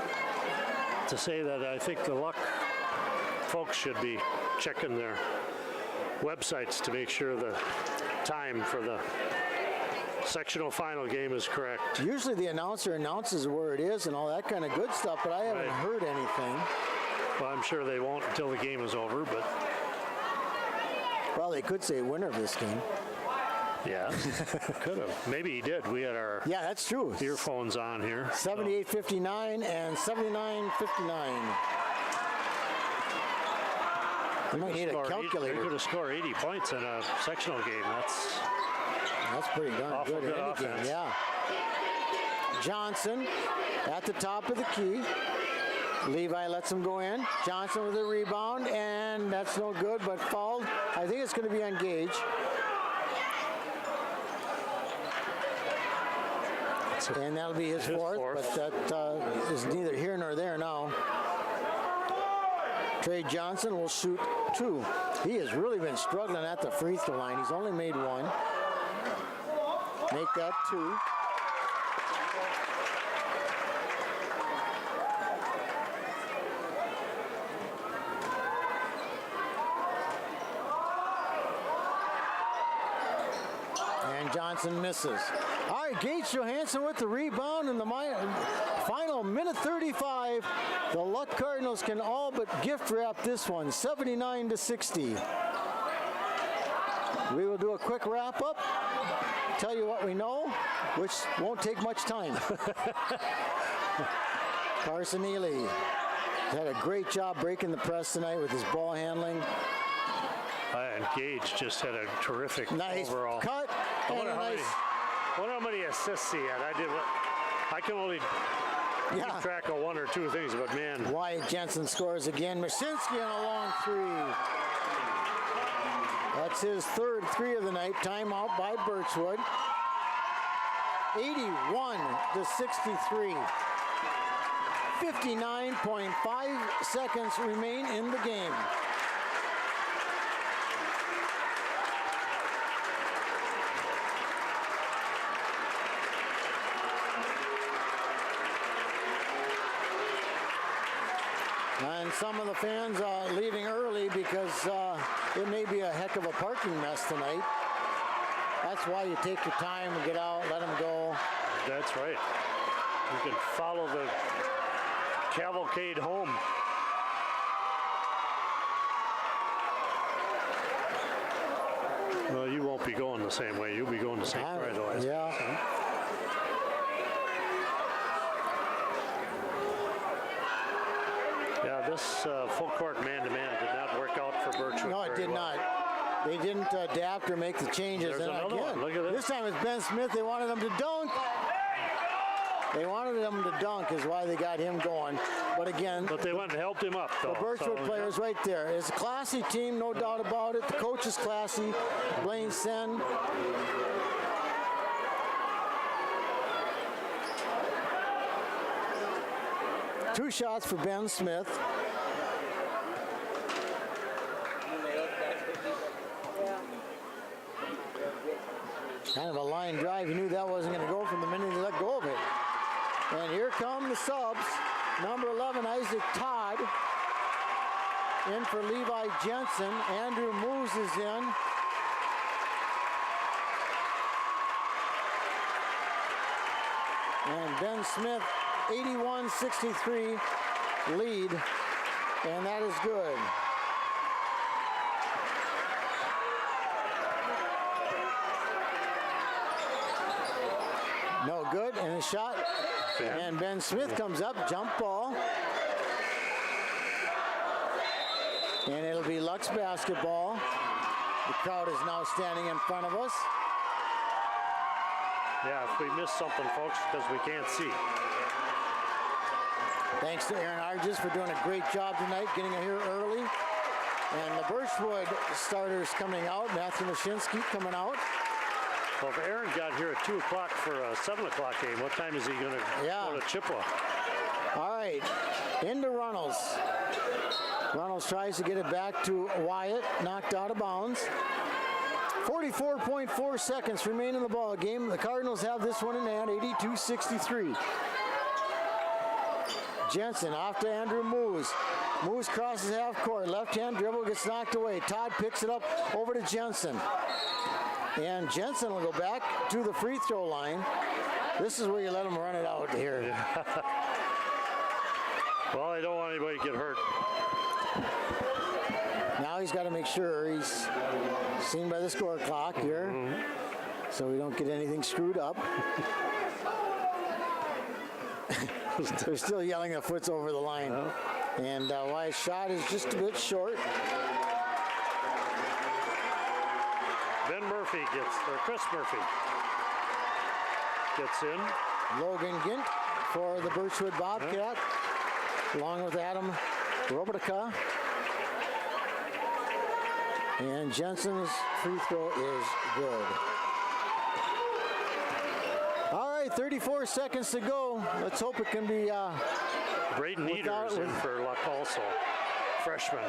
to say that I think the Luck folks should be checking their websites to make sure the time for the sectional final game is correct. Usually the announcer announces where it is and all that kind of good stuff, but I haven't heard anything. Well, I'm sure they won't until the game is over, but Well, they could say winner of this game. yeah, could have. Maybe he did. We had our Yeah, that's true. earphones on here. 78-59 and 79-59. You might need a They calculator. could have scored 80 points in a sectional game. That's pretty darn Awful good in good any game. offense. Yeah. Johnson at the top of the key. Levi lets him go in. Johnson with a rebound, and that's no good, but fouled. I think it's going to be on Gage. And that'll be his fourth, but that is neither here nor there now. Trey Johnson will shoot 2. He has really been struggling at the free throw line. He's only made 1. Make that 2. And Johnson misses. All right, Gage Johansson with the rebound in the final minute 35. The Luck Cardinals can all but gift wrap this one, 79-60. We will do a quick wrap up, tell you what we know, which won't take much time. Carson Ely had a great job breaking the press tonight with his ball handling. And Gage just had a terrific Nice overall. cut. I And wonder a nice, how many assists he had. I can only yeah. keep track of 1 or 2 things, but man, Wyatt Jensen scores again. Masinski on a long 3. That's his third 3 of the night. Timeout by Birchwood. 81-63. 59.5 seconds remain in the game. And some of the fans leaving early because it may be a heck of a parking mess tonight. That's why you take your time and get out, let them go. that's right. You can follow the cavalcade home. Well, you won't be going the same way. You'll be going to St. Croix, though. I Yeah. suppose, huh? Yeah, this full court man-to-man did not work out for Birchwood. No, it very did well. not. They didn't adapt or make the changes. There's And another again, one. Look at this. this time it's Ben Smith. They wanted him to dunk. They wanted him to dunk is why they got him going. But again, But they went and helped him up, though. the Birchwood So, players right there. It's a classy team, no doubt about it. The coach is classy. Blaine Sen. Two shots for Ben Smith. Kind of a line drive. You knew that wasn't going to go from the minute he let go of it. And here come the subs. Number 11, Isaac Todd. In for Levi Jensen. Andrew Moose is in. And Ben Smith, 81-63 lead. And that is good. No good, and a shot. And Ben Smith comes up, jump ball. And it'll be Lux basketball. The crowd is now standing in front of us. Yeah, if we missed something, folks, because we can't see. Thanks to Aaron Arges for doing a great job tonight, getting here early. And the Birchwood starters coming out. Matthew Mashinsky coming out. Well, if Aaron got here at 2 o'clock for a 7 o'clock game, what time is he going to go to Chippewa? All right, into Runnels. Runnels tries to get it back to Wyatt, knocked out of bounds. 44.4 seconds remain in the ball game. The Cardinals have this one in hand, 82-63. Jensen off to Andrew Moose. Moose crosses half court. Left-hand dribble gets knocked away. Todd picks it up over to Jensen. And Jensen will go back to the free throw line. This is where you let him run it out here. Well, I don't want anybody to get hurt. Now he's got to make sure he's seen by the score clock here, so we don't get anything screwed up. They're still yelling that foot's over the line. And Wyatt's shot is just a bit short. Chris Murphy gets in. Logan Gint for the Birchwood Bobcat, along with Adam Robitica. And Jensen's free throw is good. All right, 34 seconds to go. Let's hope it can be Braden Eder is in for Luck also, freshman.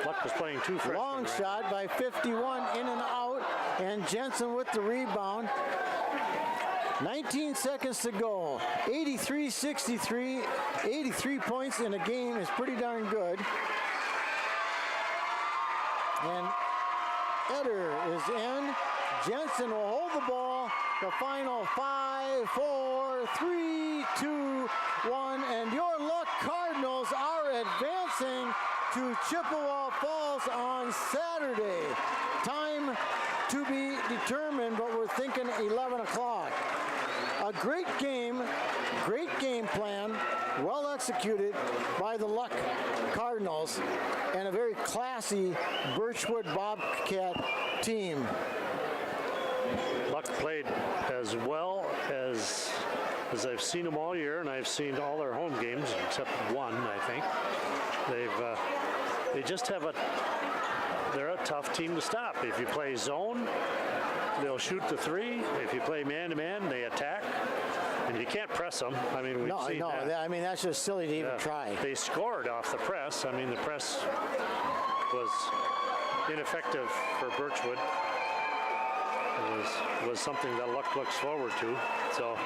Luck was playing two freshmen. long shot by 51, in and out, and Jensen with the rebound. 19 seconds to go. 83-63, 83 points in a game is pretty darn good. And Eder is in. Jensen will hold the ball. The final 5, 4, 3, 2, 1, and your Luck Cardinals are advancing to Chippewa Falls on Saturday. Time to be determined, but we're thinking 11 o'clock. A great game plan, well executed by the Luck Cardinals, and a very classy Birchwood Bobcat team. Luck played as well as I've seen them all year, and I've seen all their home games except one, I think. They just have they're a tough team to stop. If you play zone, they'll shoot the three. If you play man-to-man, they attack. And you can't press them. I mean, we've seen that. I mean, that's just silly to even try. They scored off the press. I mean, the press was ineffective for Birchwood. It was something that Luck looks forward to. So.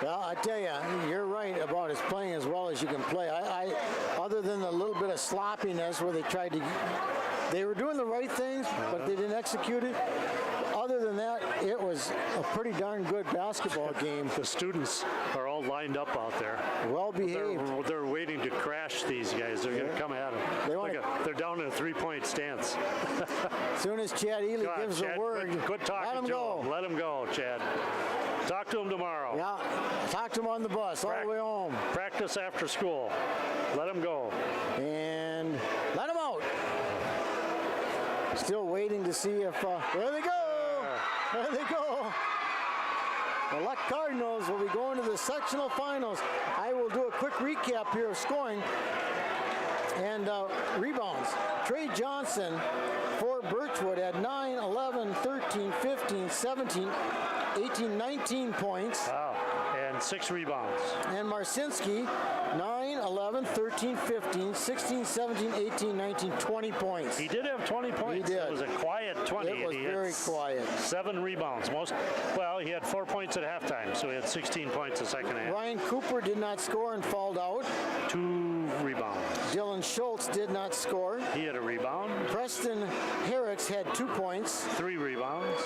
Well, I tell you, you're right about his playing as well as you can play. I other than a little bit of sloppiness where they were doing the right things, but they didn't execute it. Other than that, it was a pretty darn good basketball game. The students are all lined up out there. Well behaved. They're waiting to crash these guys. They're going to come at them. They're down in a three-point stance. As soon as Chad Ely gives the word, quit talking to him. Let him go, Chad. Talk to him tomorrow. Yeah, talk to him on the bus all the way home. Practice after school. Let him go. And let him out. Still waiting to see if, there they go. There they go. The Luck Cardinals will be going to the sectional finals. I will do a quick recap here of scoring and rebounds. Trey Johnson for Birchwood had 9, 11, 13, 15, 17, 18, 19 points. Wow. And 6 rebounds. And Marcinski, 9, 11, 13, 15, 16, 17, 18, 19, 20 points. He did have 20 points. He did. It was a quiet 20. It was very quiet. 7 rebounds. He had 4 points at halftime, so he had 16 points the second half. Ryan Cooper did not score and fouled out. 2 rebounds. Dylan Schultz did not score. He had a rebound. Preston Herricks had 2 points. 3 rebounds.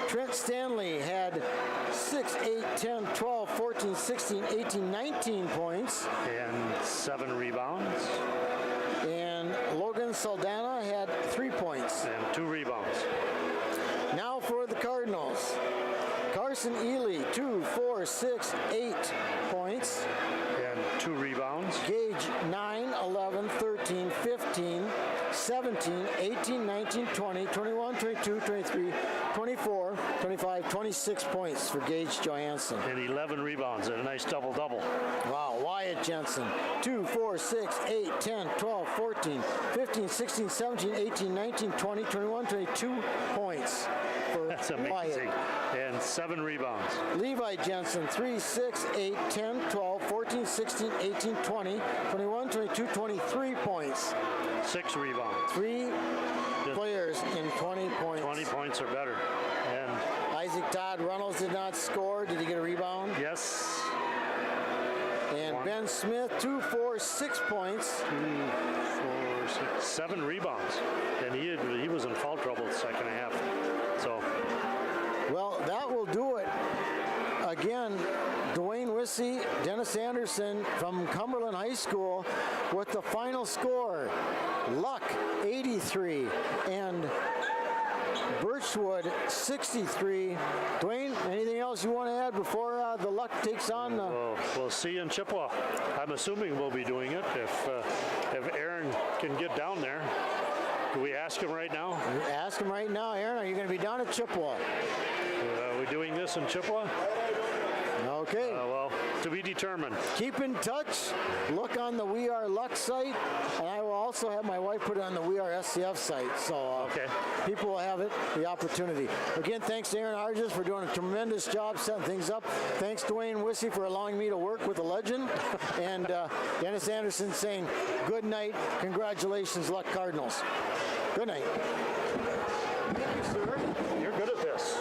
Trent Stanley had 6, 8, 10, 12, 14, 16, 18, 19 points. And 7 rebounds. And Logan Saldana had 3 points. And 2 rebounds. Now for the Cardinals. Carson Ely, 2, 4, 6, 8 points. And 2 rebounds. Gage, 9, 11, 13, 15, 17, 18, 19, 20, 21, 22, 23, 24, 25, 26 points for Gage Johansson. And 11 rebounds and a nice double-double. Wow, Wyatt Jensen, 2, 4, 6, 8, 10, 12, 14, 15, 16, 17, 18, 19, 20, 21, 22 points for That's amazing. Wyatt. And 7 rebounds. Levi Jensen, 3, 6, 8, 10, 12, 14, 16, 18, 20, 21, 22, 23 points. 6 rebounds. 3 players in 20 points. 20 points or better. And Isaac Todd Reynolds did not score. Did he get a rebound? yes. And 1, Ben Smith, 2, 4, 6 points. 2, 4, 6, 7 rebounds. And he was in foul trouble the second half. So. Well, that will do it. Again, Dwayne Wissey, Dennis Anderson from Cumberland High School with the final score, Luck 83 and Birchwood 63. Dwayne, anything else you want to add before the Luck takes on? We'll see you in Chippewa. I'm assuming we'll be doing it if Aaron can get down there. Can we ask him right now? Ask him right now, Aaron. Are you going to be down at Chippewa? Are we doing this in Chippewa? Okay. Well, to be determined. Keep in touch. Look on the We Are Luck site, and I will also have my wife put it on the We Are SCF site, so Okay. people will have the opportunity. Again, thanks to Aaron Harges for doing a tremendous job setting things up. Thanks Dwayne Wissey for allowing me to work with a legend, and Dennis Anderson saying good night. Congratulations, Luck Cardinals. Good night. Thank you, sir. You're good at this.